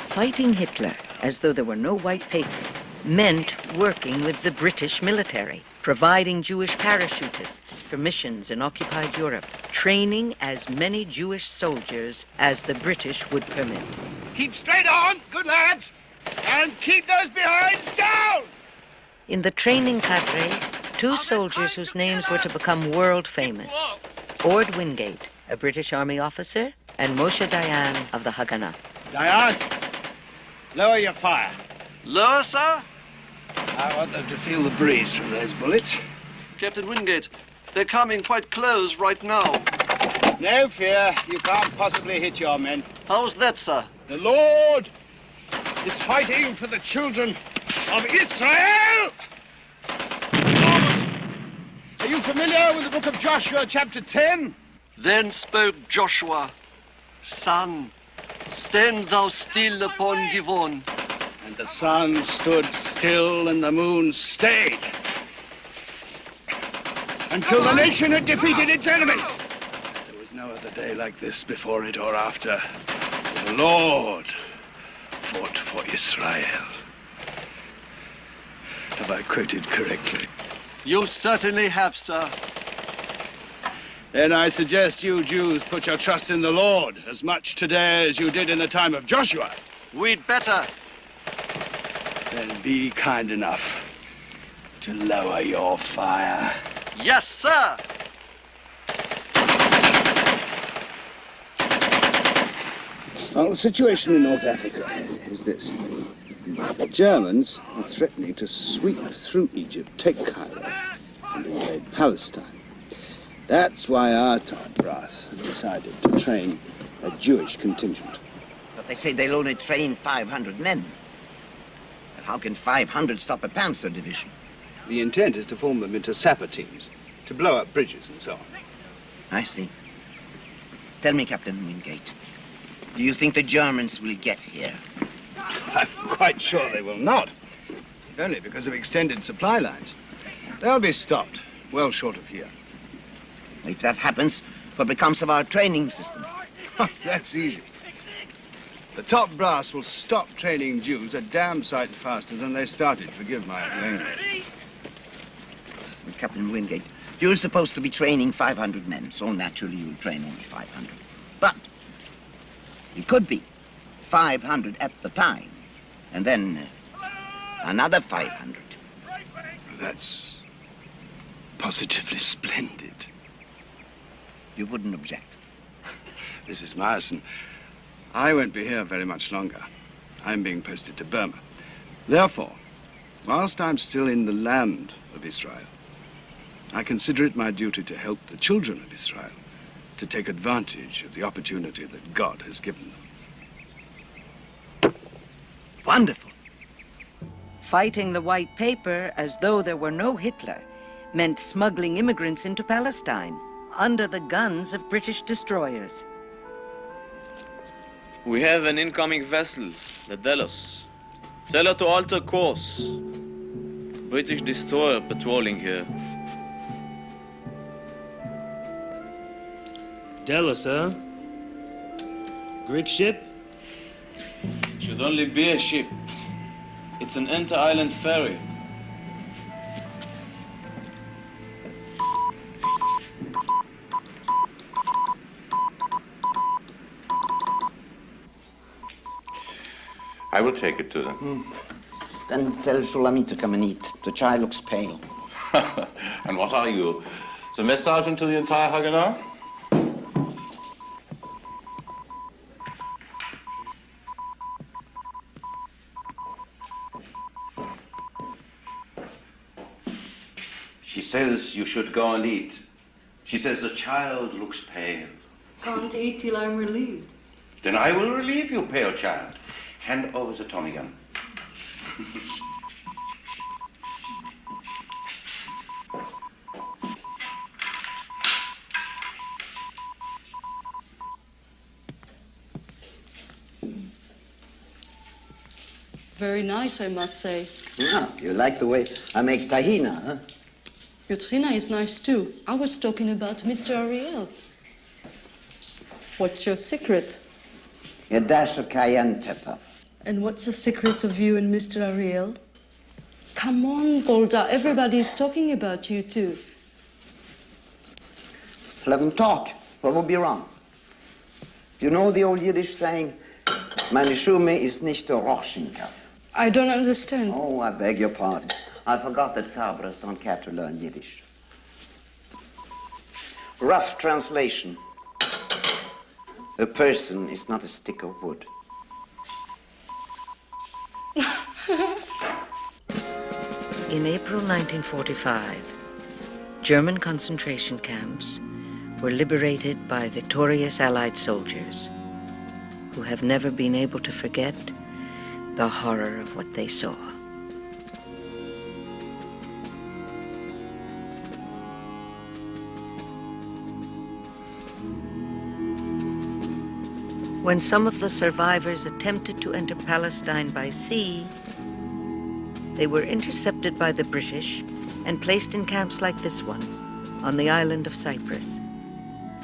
Fighting Hitler as though there were no white paper meant working with the British military, providing Jewish parachutists for missions in occupied Europe, training as many Jewish soldiers as the British would permit. Keep straight on, good lads, and keep those behinds down! In the training cadre, 2 soldiers whose names were to become world famous, Ord Wingate, a British Army officer, and Moshe Dayan of the Haganah. Dayan, lower your fire. Lower, sir? I want them to feel the breeze from those bullets. Captain Wingate, they're coming quite close right now. No fear, you can't possibly hit your men. How's that, sir? The Lord is fighting for the children of Israel! Are you familiar with the book of Joshua, chapter 10? Then spoke Joshua, Son, stand thou still upon Givon. And the sun stood still and the moon stayed until the nation had defeated its enemies. There was no other day like this before it or after. For the Lord fought for Israel. Have I quoted correctly? You certainly have, sir. Then I suggest you Jews put your trust in the Lord as much today as you did in the time of Joshua. We'd better. Then be kind enough to lower your fire. Yes, sir. Well, the situation in North Africa is this. The Germans are threatening to sweep through Egypt, take Cairo, and invade Palestine. That's why our top brass have decided to train a Jewish contingent. But they say they'll only train 500 men. How can 500 stop a panzer division? The intent is to form them into sapper teams, to blow up bridges and so on. I see. Tell me, Captain Wingate, do you think the Germans will get here? I'm quite sure they will not, if only because of extended supply lines. They'll be stopped well short of here. If that happens, what becomes of our training system? That's easy. The top brass will stop training Jews a damn sight faster than they started, forgive my language. Captain Wingate, you're supposed to be training 500 men, so naturally you'll train only 500. But it could be 500 at the time, and then another 500. That's positively splendid. You wouldn't object? Mrs. Meyerson, I won't be here very much longer. I'm being posted to Burma. Therefore, whilst I'm still in the land of Israel, I consider it my duty to help the children of Israel to take advantage of the opportunity that God has given them. Wonderful. Fighting the white paper as though there were no Hitler meant smuggling immigrants into Palestine under the guns of British destroyers. We have an incoming vessel, the Delos. Tell her to alter course. British destroyer patrolling here. Delos, huh? Greek ship? Should only be a ship. It's an inter-island ferry. I will take it to them. Then tell Shulamit to come and eat. The child looks pale. And what are you? The mess sergeant to the entire Haganah? She says you should go and eat. She says the child looks pale. Can't eat till I'm relieved. Then I will relieve you, pale child. Hand over the Tommy gun. Very nice, I must say. Ah, you like the way I make tahina, huh? Your trina is nice too. I was talking about Mr. Ariel. What's your secret? A dash of cayenne pepper. And what's the secret of you and Mr. Ariel? Come on, Golda. Everybody's talking about you too. Let them talk. What would be wrong? You know the old Yiddish saying, meine Schume ist nicht der Rochinka. I don't understand. Oh, I beg your pardon. I forgot that Sabras don't care to learn Yiddish. Rough translation. A person is not a stick of wood. In April 1945, German concentration camps were liberated by victorious Allied soldiers who have never been able to forget the horror of what they saw. When some of the survivors attempted to enter Palestine by sea, they were intercepted by the British and placed in camps like this one on the island of Cyprus.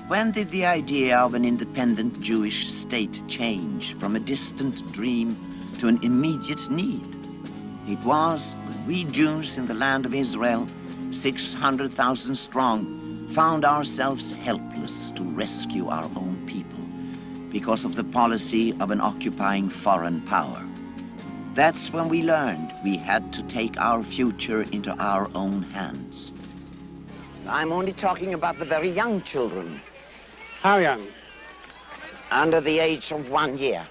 When did the idea of an independent Jewish state change from a distant dream to an immediate need? It was when we Jews in the land of Israel, 600,000 strong, found ourselves helpless to rescue our own people because of the policy of an occupying foreign power. That's when we learned we had to take our future into our own hands. I'm only talking about the very young children. How young? Under the age of 1 year.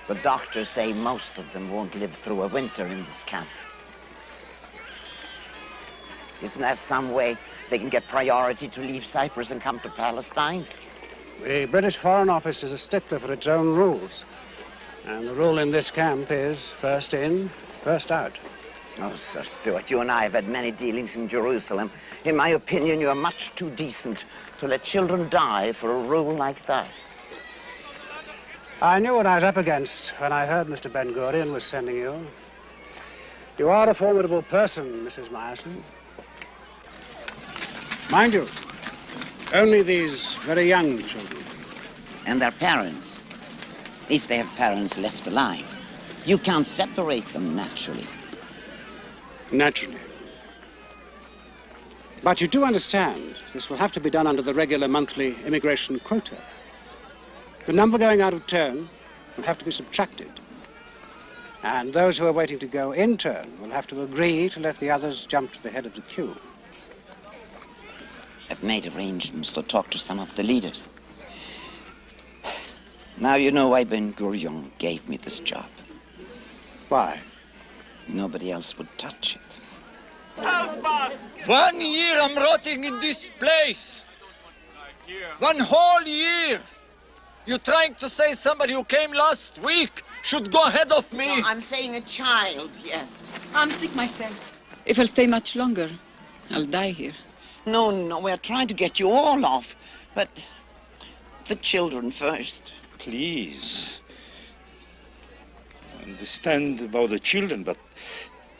The doctors say most of them won't live through a winter in this camp. Isn't there some way they can get priority to leave Cyprus and come to Palestine? The British Foreign Office is a stickler for its own rules. And the rule in this camp is first in, first out. Oh, Sir Stuart, you and I have had many dealings in Jerusalem. In my opinion, you are much too decent to let children die for a rule like that. I knew what I was up against when I heard Mr. Ben-Gurion was sending you. You are a formidable person, Mrs. Meyerson. Mind you, only these very young children and their parents, if they have parents left alive. You can't separate them naturally. Naturally. But you do understand this will have to be done under the regular monthly immigration quota. The number going out of turn will have to be subtracted. And those who are waiting to go in turn will have to agree to let the others jump to the head of the queue. I've made arrangements to talk to some of the leaders. Now you know why Ben-Gurion gave me this job. Why? Nobody else would touch it. 1 year I'm rotting in this place. 1 whole year. You're trying to say somebody who came last week should go ahead of me. No, I'm saying a child, yes. I'm sick myself. If I'll stay much longer, I'll die here. No, we're trying to get you all off, but the children first. Please. I understand about the children, but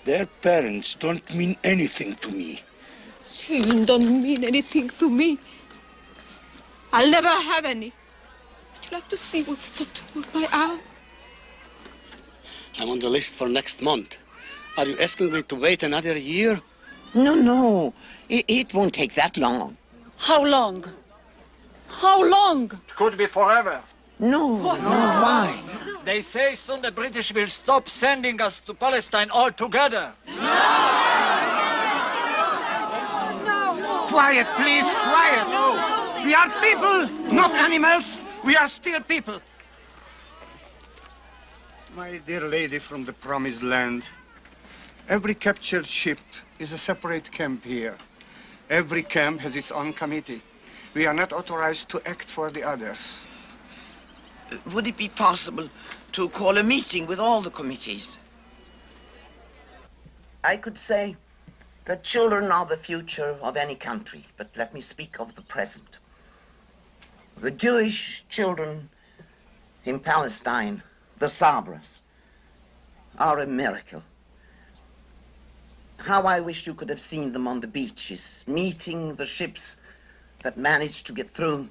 their parents don't mean anything to me. Children don't mean anything to me. I'll never have any. Would you like to see what's tattooed on my arm? I'm on the list for next month. Are you asking me to wait another year? No. It won't take that long. How long? How long? It could be forever. No, why? They say soon the British will stop sending us to Palestine altogether. Quiet, please, quiet. No. We are people, not animals. We are still people. My dear lady from the Promised Land, every captured ship is a separate camp here. Every camp has its own committee. We are not authorized to act for the others. Would it be possible to call a meeting with all the committees? I could say that children are the future of any country, but let me speak of the present. The Jewish children in Palestine, the Sabras, are a miracle. How I wish you could have seen them on the beaches, meeting the ships that managed to get through.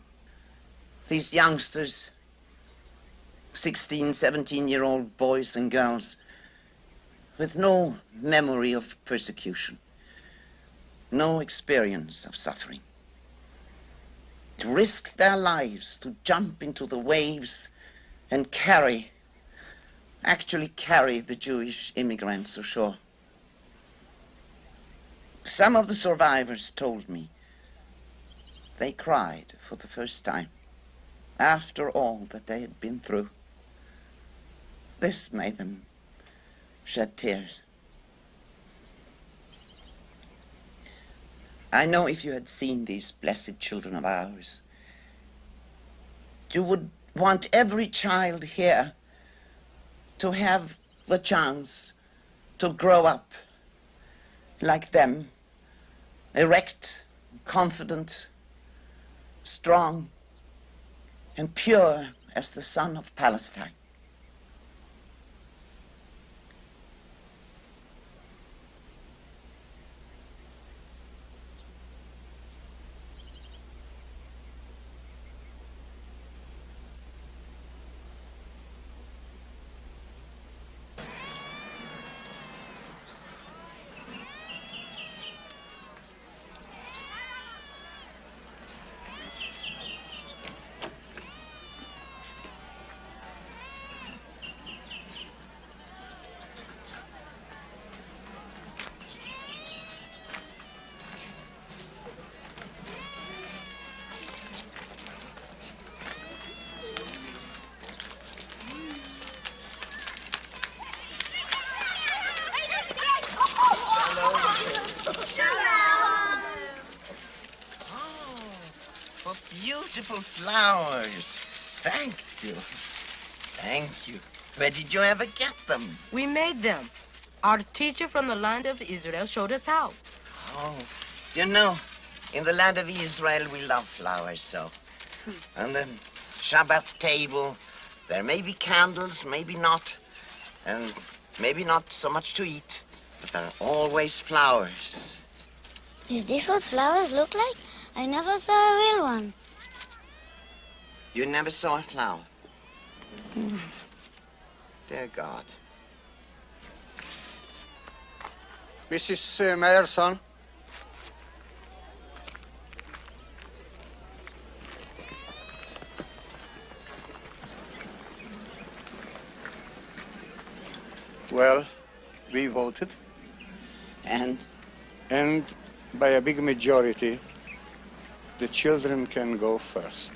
These youngsters, 16, 17-year-old boys and girls, with no memory of persecution, no experience of suffering, to risk their lives to jump into the waves and actually carry the Jewish immigrants ashore. Some of the survivors told me they cried for the first time after all that they had been through. This made them shed tears. I know if you had seen these blessed children of ours, you would want every child here to have the chance to grow up like them, erect, confident, strong, and pure as the son of Palestine. Beautiful flowers. Thank you. Thank you. Where did you ever get them? We made them. Our teacher from the land of Israel showed us how. Oh, you know, in the land of Israel, we love flowers so. On the Shabbat table, there may be candles, maybe not, and maybe not so much to eat, but there are always flowers. Is this what flowers look like? I never saw a real one. You never saw a flower? Dear God. Mrs. Meir's son. Well, we voted. And? And by a big majority, the children can go first.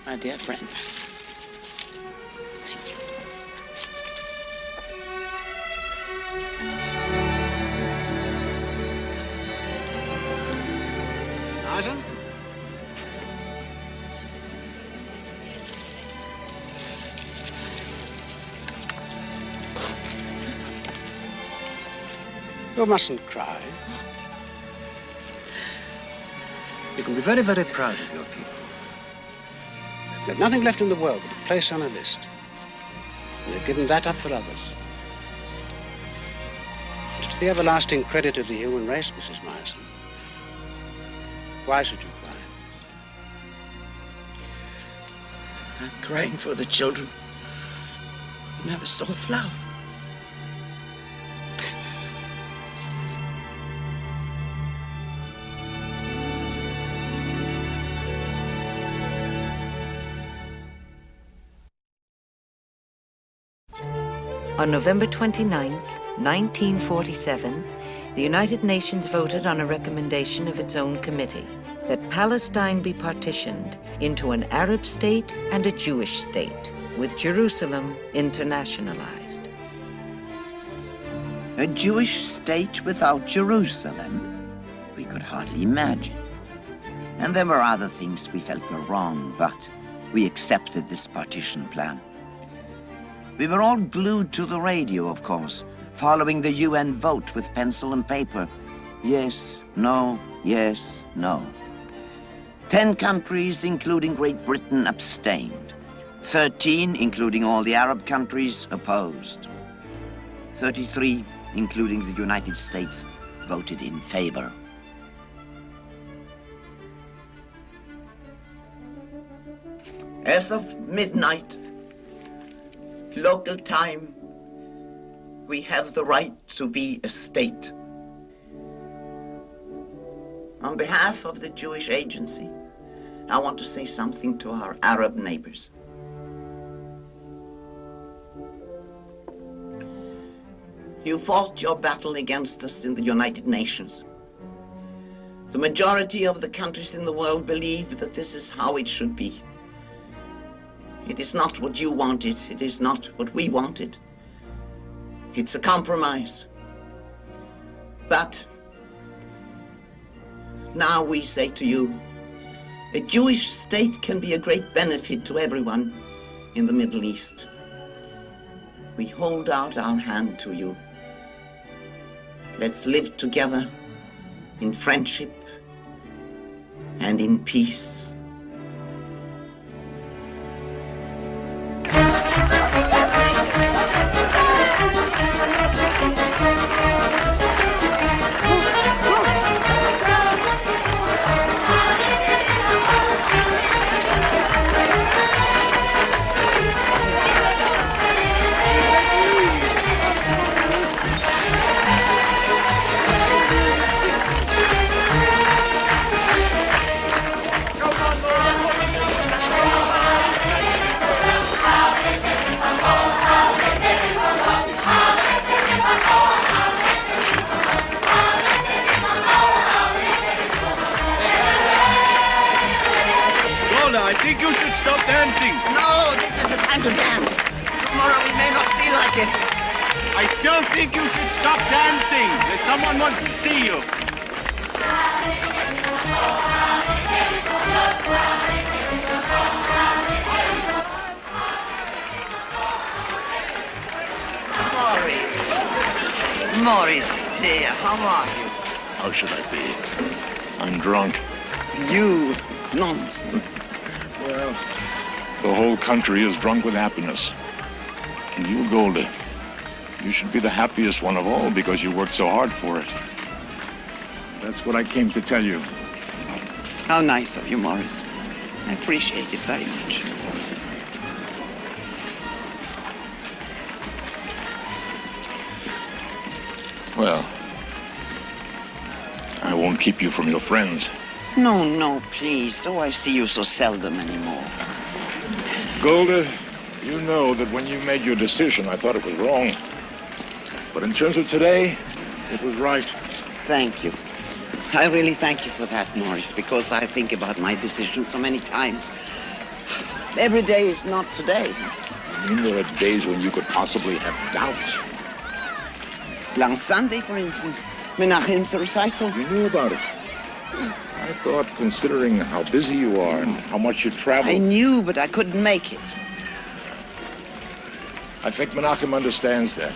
My dear friend. Thank you. Martin? You mustn't cry. You can be very, very proud of your people. They've nothing left in the world but a place on a list. And they've given that up for others. It's to the everlasting credit of the human race, Mrs. Myerson. Why should you cry? I'm crying for the children who never saw a flower. On November 29, 1947, the United Nations voted on a recommendation of its own committee that Palestine be partitioned into an Arab state and a Jewish state, with Jerusalem internationalized. A Jewish state without Jerusalem? We could hardly imagine. And there were other things we felt were wrong, but we accepted this partition plan. We were all glued to the radio, of course, following the UN vote with pencil and paper. Yes, no, yes, no. 10 countries, including Great Britain, abstained. 13, including all the Arab countries, opposed. 33, including the United States, voted in favor. As of midnight, local time, we have the right to be a state. On behalf of the Jewish Agency, I want to say something to our Arab neighbors. You fought your battle against us in the United Nations. The majority of the countries in the world believe that this is how it should be. It is not what you wanted. It is not what we wanted. It's a compromise. But now we say to you, a Jewish state can be a great benefit to everyone in the Middle East. We hold out our hand to you. Let's live together in friendship and in peace. I think you should stop dancing. No, this is the time to dance. Tomorrow we may not feel like it. I still think you should stop dancing. There's someone wants to see you. Maurice, dear, how are you? How should I be? I'm drunk. You? Nonsense. Well, the whole country is drunk with happiness. And you, Golda, you should be the happiest one of all because you worked so hard for it. That's what I came to tell you. How nice of you, Morris. I appreciate it very much. Well, I won't keep you from your friends. No, no, please. Oh, I see you so seldom anymore. Golda, you know that when you made your decision, I thought it was wrong. But in terms of today, it was right. Thank you. I really thank you for that, Morris, because I think about my decision so many times. Every day is not today. I mean, there are days when you could possibly have doubts. Last Sunday, for instance, Menachem's recital. You knew about it. I thought, considering how busy you are and how much you travel... I knew, but I couldn't make it. I think Menachem understands that.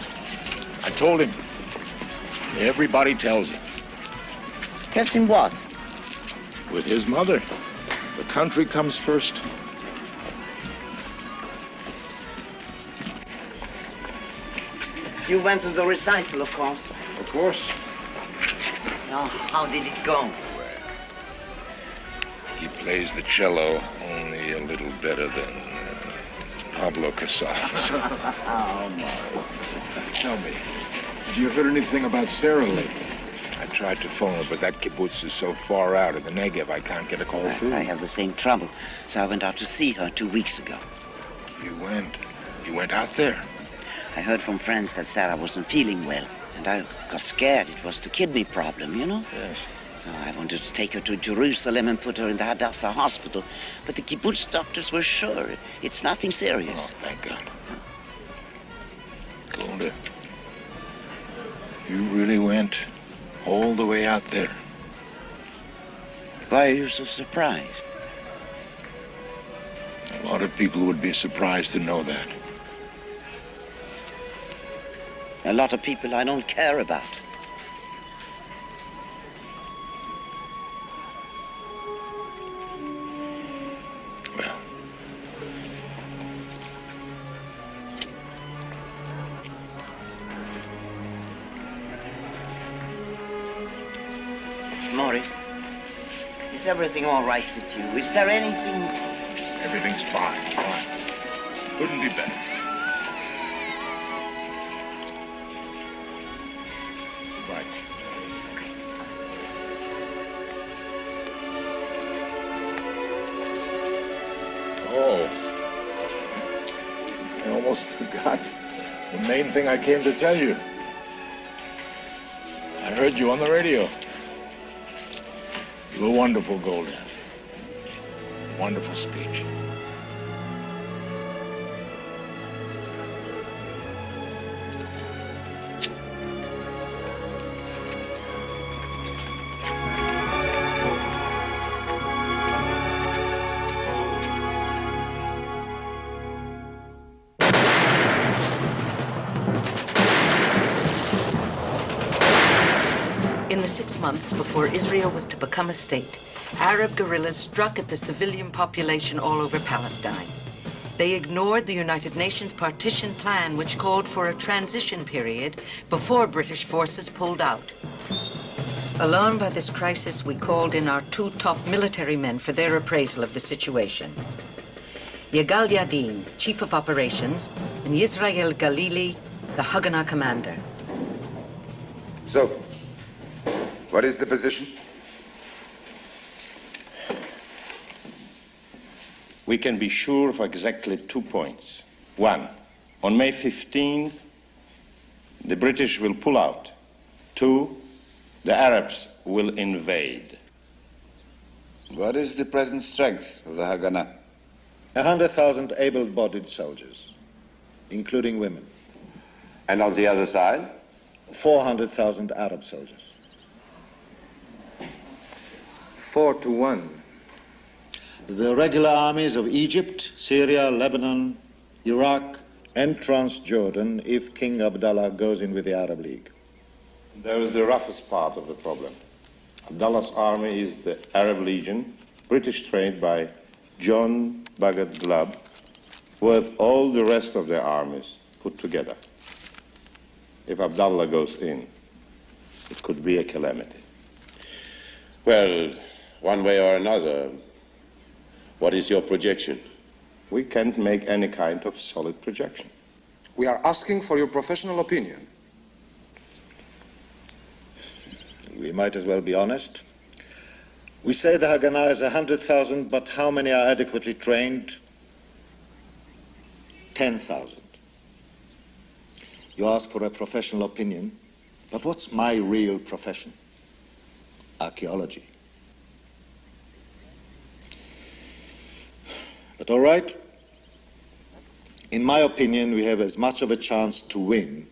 I told him. Everybody tells him. Tells him what? With his mother. The country comes first. You went to the recital, of course. Of course. Now, how did it go? He plays the cello only a little better than Pablo Casals. Oh, my. Tell me, have you heard anything about Sarah lately? I tried to phone her, but that kibbutz is so far out in the Negev, I can't get a call through. I have the same trouble, so I went out to see her 2 weeks ago. You went out there? I heard from friends that Sarah wasn't feeling well, and I got scared. It was the kidney problem, you know? Yes. So I wanted to take her to Jerusalem and put her in the Hadassah hospital, but the kibbutz doctors were sure it's nothing serious. Oh, thank God. Golda, you really went all the way out there? Why are you so surprised? A lot of people would be surprised to know that. A lot of people I don't care about. Well. Morris, is everything all right with you? Is there anything... Everything's fine. Couldn't be better. Right. Oh. I almost forgot the main thing I came to tell you. I heard you on the radio. You were wonderful, Golda. Wonderful speech. In the 6 months before Israel was to become a state, Arab guerrillas struck at the civilian population all over Palestine. They ignored the United Nations partition plan, which called for a transition period before British forces pulled out. Alarmed by this crisis, we called in our 2 top military men for their appraisal of the situation. Yigal Yadin, Chief of Operations, and Yisrael Galili, the Haganah commander. So, what is the position? We can be sure of exactly 2 points. 1, on May 15th, the British will pull out. 2, the Arabs will invade. What is the present strength of the Haganah? 100,000 able-bodied soldiers, including women. And on the other side? 400,000 Arab soldiers. 4-1. The regular armies of Egypt, Syria, Lebanon, Iraq, and Transjordan if King Abdallah goes in with the Arab League. There is the roughest part of the problem. Abdallah's army is the Arab Legion, British trained by John Bagot Glubb, worth all the rest of their armies put together. If Abdallah goes in, it could be a calamity. Well, one way or another. What is your projection? We can't make any kind of solid projection. We are asking for your professional opinion. We might as well be honest. We say the Haganah is 100,000, but how many are adequately trained? 10,000. You ask for a professional opinion, but what's my real profession? Archaeology. But all right, in my opinion, we have as much of a chance to win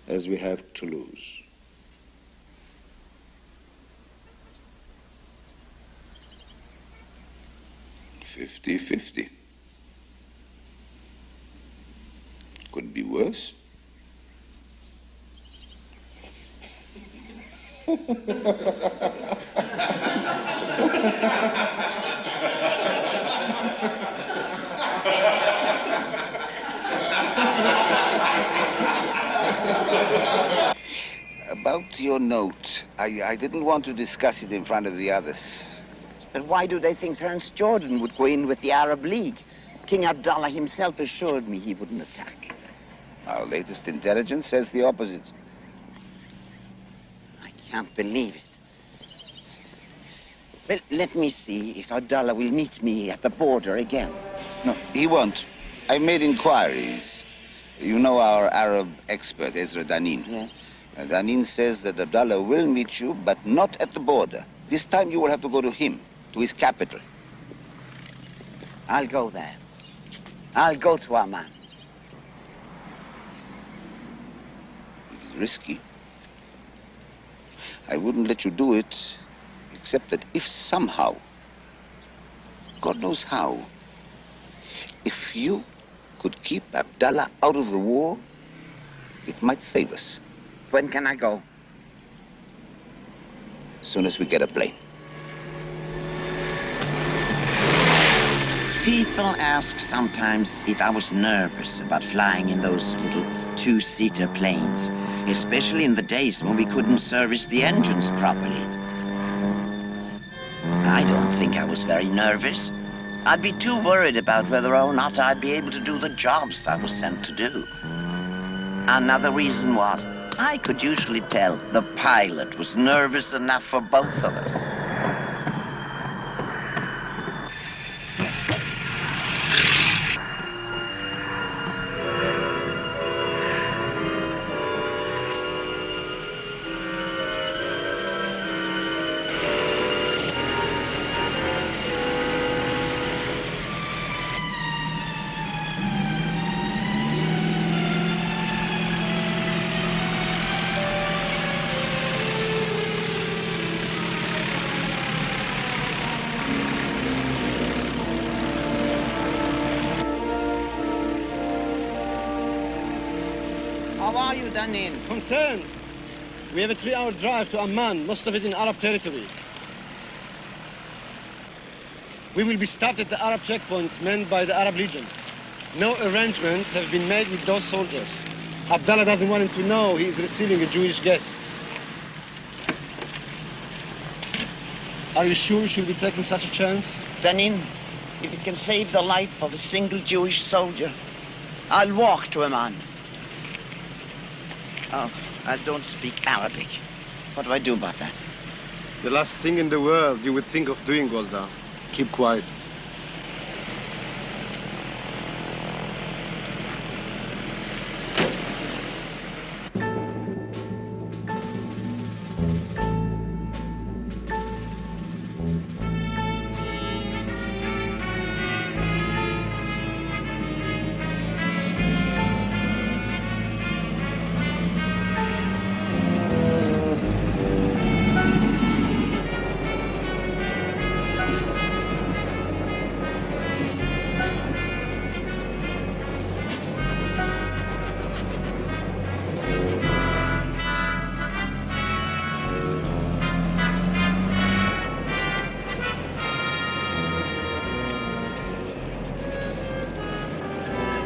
as we have to lose. $50-50. Could be worse. About your note, I didn't want to discuss it in front of the others. But why do they think Transjordan would go in with the Arab League? King Abdallah himself assured me he wouldn't attack. Our latest intelligence says the opposite. I can't believe it. Well, let me see if Abdallah will meet me at the border again. No, he won't. I made inquiries. You know our Arab expert, Ezra Danin. Yes. Danin says that Abdallah will meet you, but not at the border. This time you will have to go to him, to his capital. I'll go there. I'll go to Amman. It is risky. I wouldn't let you do it, except that if somehow, God knows how, if you could keep Abdallah out of the war, it might save us. When can I go? As soon as we get a plane. People ask sometimes if I was nervous about flying in those little two-seater planes, especially in the days when we couldn't service the engines properly. I don't think I was very nervous. I'd be too worried about whether or not I'd be able to do the jobs I was sent to do. Another reason was, I could usually tell the pilot was nervous enough for both of us. How are you, Danin? Concerned. We have a 3-hour drive to Amman, most of it in Arab territory. We will be stopped at the Arab checkpoints manned by the Arab Legion. No arrangements have been made with those soldiers. Abdallah doesn't want him to know he is receiving a Jewish guest. Are you sure you should be taking such a chance? Danin, if it can save the life of a single Jewish soldier, I'll walk to Amman. Oh, I don't speak Arabic. What do I do about that? The last thing in the world you would think of doing, Golda. Keep quiet.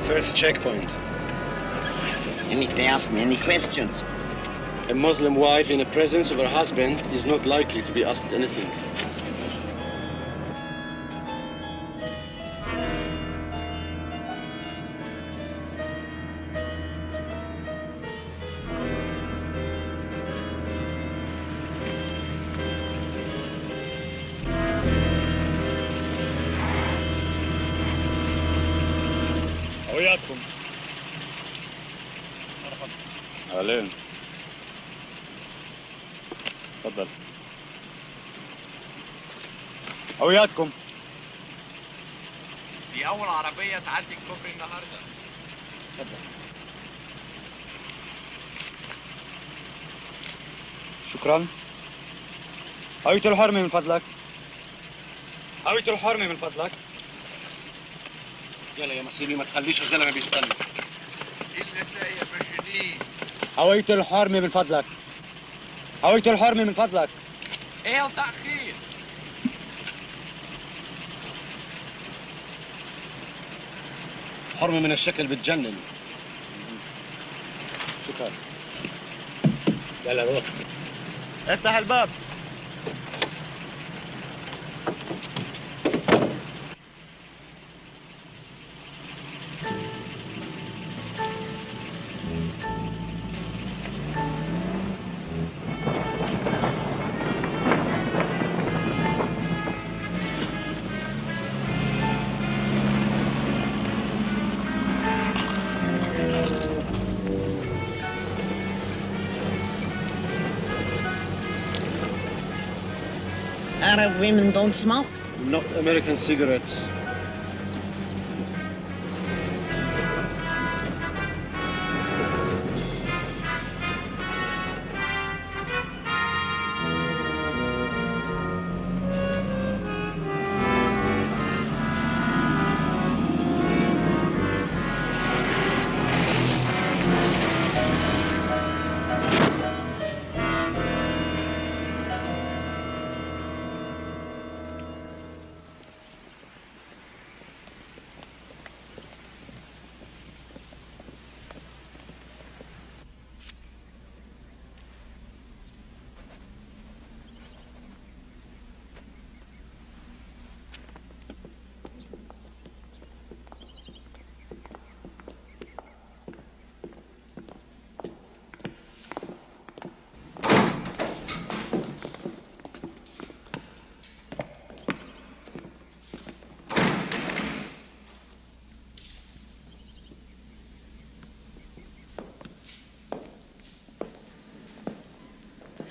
First checkpoint. And if they ask me any questions? A Muslim wife in the presence of her husband is not likely to be asked anything. هوياتكم. أهلين. تفضل. هوياتكم. دي أول عربية تعدي الكوبري النهاردة. تفضل. شكرا. هوية الحرمة من فضلك. هوية الحرمة من فضلك. يلا يا مسيلي ما تخليش الزلمه بيستنى. إلا سايق برجلين. هوية الحرمة من فضلك. هوية الحرمة من فضلك. إيه التأخير؟ حرمة من الشكل بتجنن. شكرا. يلا روح. افتح الباب. Arab women don't smoke? Not American cigarettes.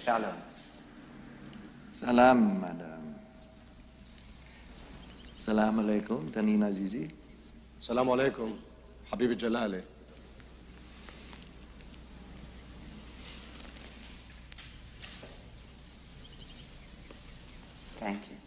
Shalom. Salam, madam. Salam alaikum, Tanin Azizi. Salam alaikum, Habibi Jalali. Thank you.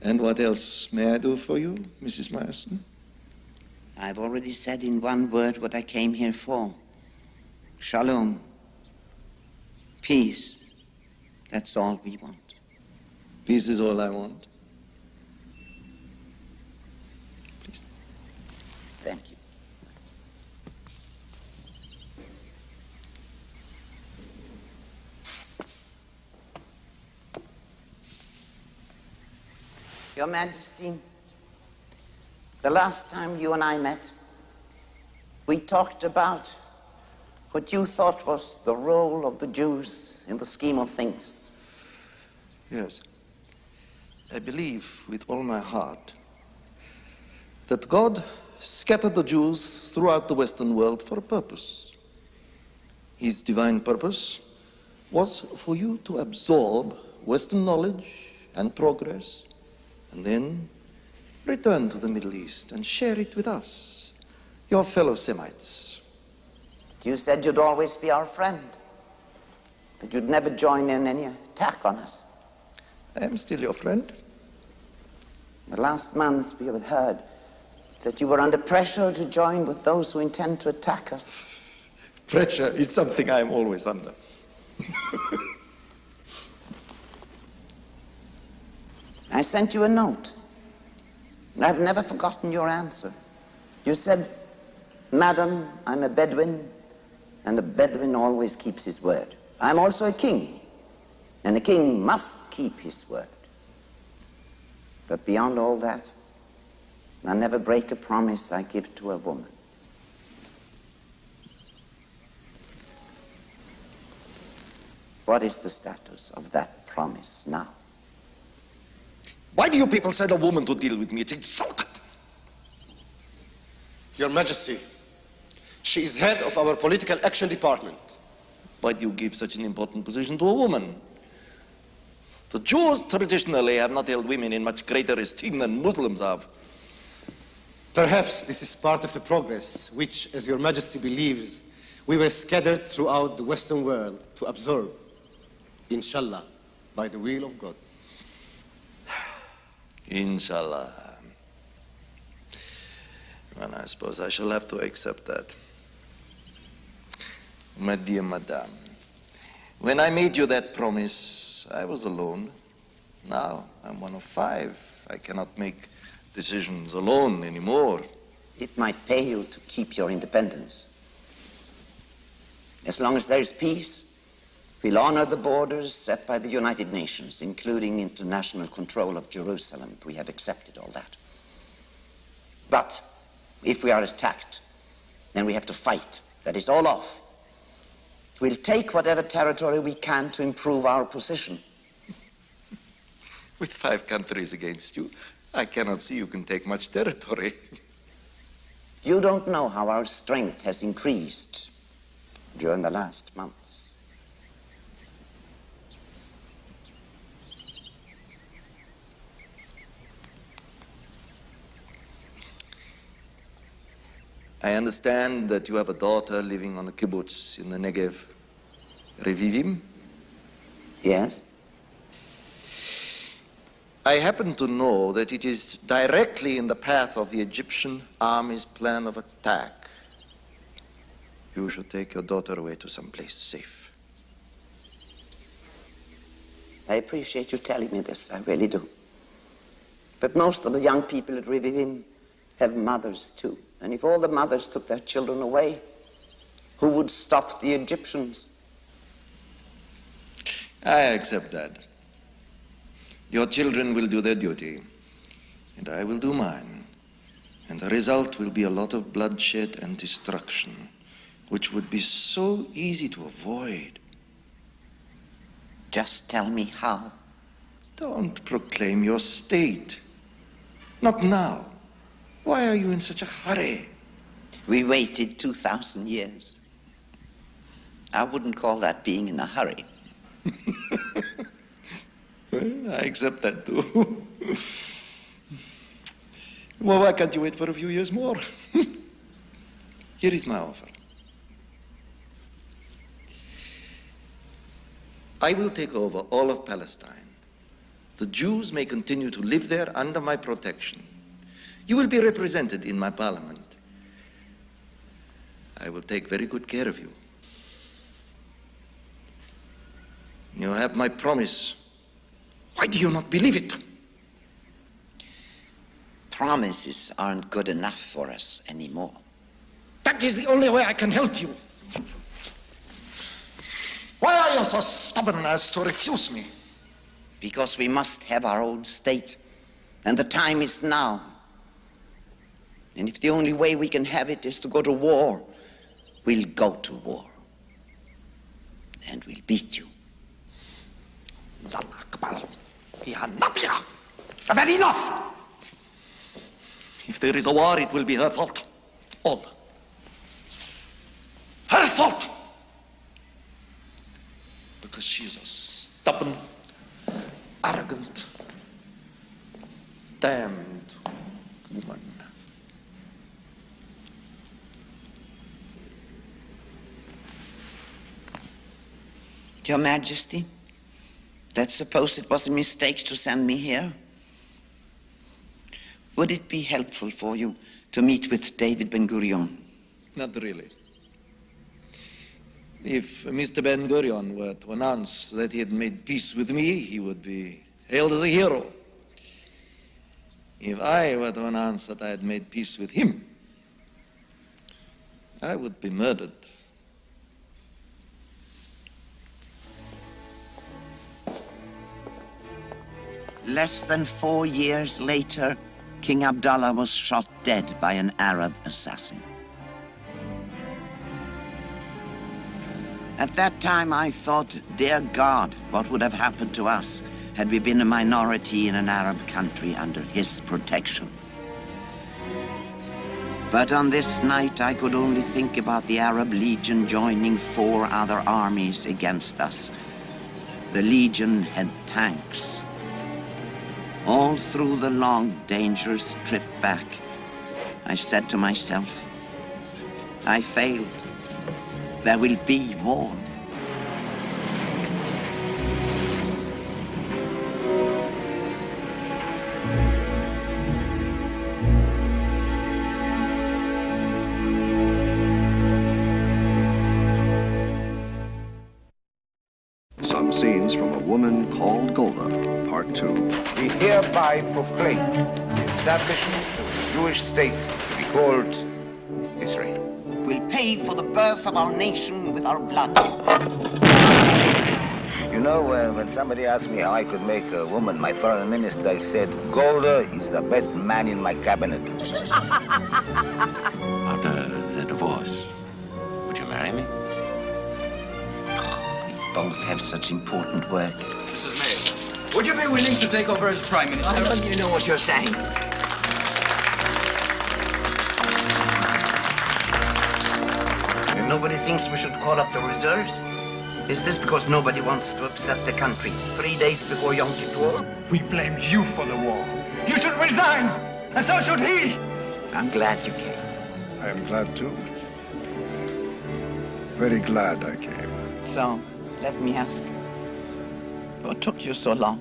And what else may I do for you, Mrs. Myerson? I've already said in one word what I came here for. Shalom. Peace. That's all we want. Peace is all I want. Please. Thank you. Your Majesty, the last time you and I met, we talked about what you thought was the role of the Jews in the scheme of things. Yes. I believe with all my heart that God scattered the Jews throughout the Western world for a purpose. His divine purpose was for you to absorb Western knowledge and progress, and then return to the Middle East and share it with us, your fellow Semites. You said you'd always be our friend, that you'd never join in any attack on us. I am still your friend. The last months we have heard that you were under pressure to join with those who intend to attack us. Pressure is something I am always under. I sent you a note, and I've never forgotten your answer. You said, "Madam, I'm a Bedouin, and a Bedouin always keeps his word. I'm also a king, and a king must keep his word." But beyond all that, I never break a promise I give to a woman. What is the status of that promise now? Why do you people send a woman to deal with me? It's insulting. Your Majesty, she is head of our political action department. Why do you give such an important position to a woman? The Jews traditionally have not held women in much greater esteem than Muslims have. Perhaps this is part of the progress which, as Your Majesty believes, we were scattered throughout the Western world to absorb, inshallah, by the will of God. Inshallah. Well, I suppose I shall have to accept that. My dear Madame, when I made you that promise, I was alone. Now I'm one of 5. I cannot make decisions alone anymore. It might pay you to keep your independence. As long as there is peace, we'll honor the borders set by the United Nations, including international control of Jerusalem. We have accepted all that. But if we are attacked, then we have to fight. That is all off. We'll take whatever territory we can to improve our position. With 5 countries against you, I cannot see you can take much territory. You don't know how our strength has increased during the last months. I understand that you have a daughter living on a kibbutz in the Negev. Revivim? Yes. I happen to know that it is directly in the path of the Egyptian army's plan of attack. You should take your daughter away to some place safe. I appreciate you telling me this, I really do. But most of the young people at Revivim have mothers too. And if all the mothers took their children away, who would stop the Egyptians? I accept that. Your children will do their duty, and I will do mine. And the result will be a lot of bloodshed and destruction, which would be so easy to avoid. Just tell me how. Don't proclaim your state. Not now. Why are you in such a hurry? We waited 2,000 years. I wouldn't call that being in a hurry. Well, I accept that too. Well, why can't you wait for a few years more? Here is my offer. I will take over all of Palestine. The Jews may continue to live there under my protection. You will be represented in my parliament. I will take very good care of you. You have my promise. Why do you not believe it? Promises aren't good enough for us anymore. That is the only way I can help you. Why are you so stubborn as to refuse me? Because we must have our own state, and the time is now. And if the only way we can have it is to go to war, we'll go to war. And we'll beat you. I've had enough! If there is a war, it will be her fault. All. Her fault! Because she is a stubborn, arrogant, damned woman. Your Majesty, let's suppose it was a mistake to send me here. Would it be helpful for you to meet with David Ben-Gurion? Not really. If Mr. Ben-Gurion were to announce that he had made peace with me, he would be hailed as a hero. If I were to announce that I had made peace with him, I would be murdered. Less than 4 years later, King Abdallah was shot dead by an Arab assassin. At that time, I thought, dear God, what would have happened to us had we been a minority in an Arab country under his protection? But on this night, I could only think about the Arab Legion joining 4 other armies against us. The Legion had tanks. All through the long, dangerous trip back, I said to myself, I failed. There will be war. Some scenes from A Woman Called Golda, Part 2. We hereby proclaim the establishment of the Jewish state to be called Israel. We'll pay for the birth of our nation with our blood. You know, when somebody asked me how I could make a woman my foreign minister, I said, Golda is the best man in my cabinet. After the divorce, would you marry me? Both have such important work. Mrs. Mayor, would you be willing to take over as Prime Minister? I don't even know what you're saying. And nobody thinks we should call up the reserves? Is this because nobody wants to upset the country 3 days before Yom Kippur? We blame you for the war. You should resign, and so should he. I'm glad you came. I am glad too. Very glad I came. So, let me ask, what took you so long?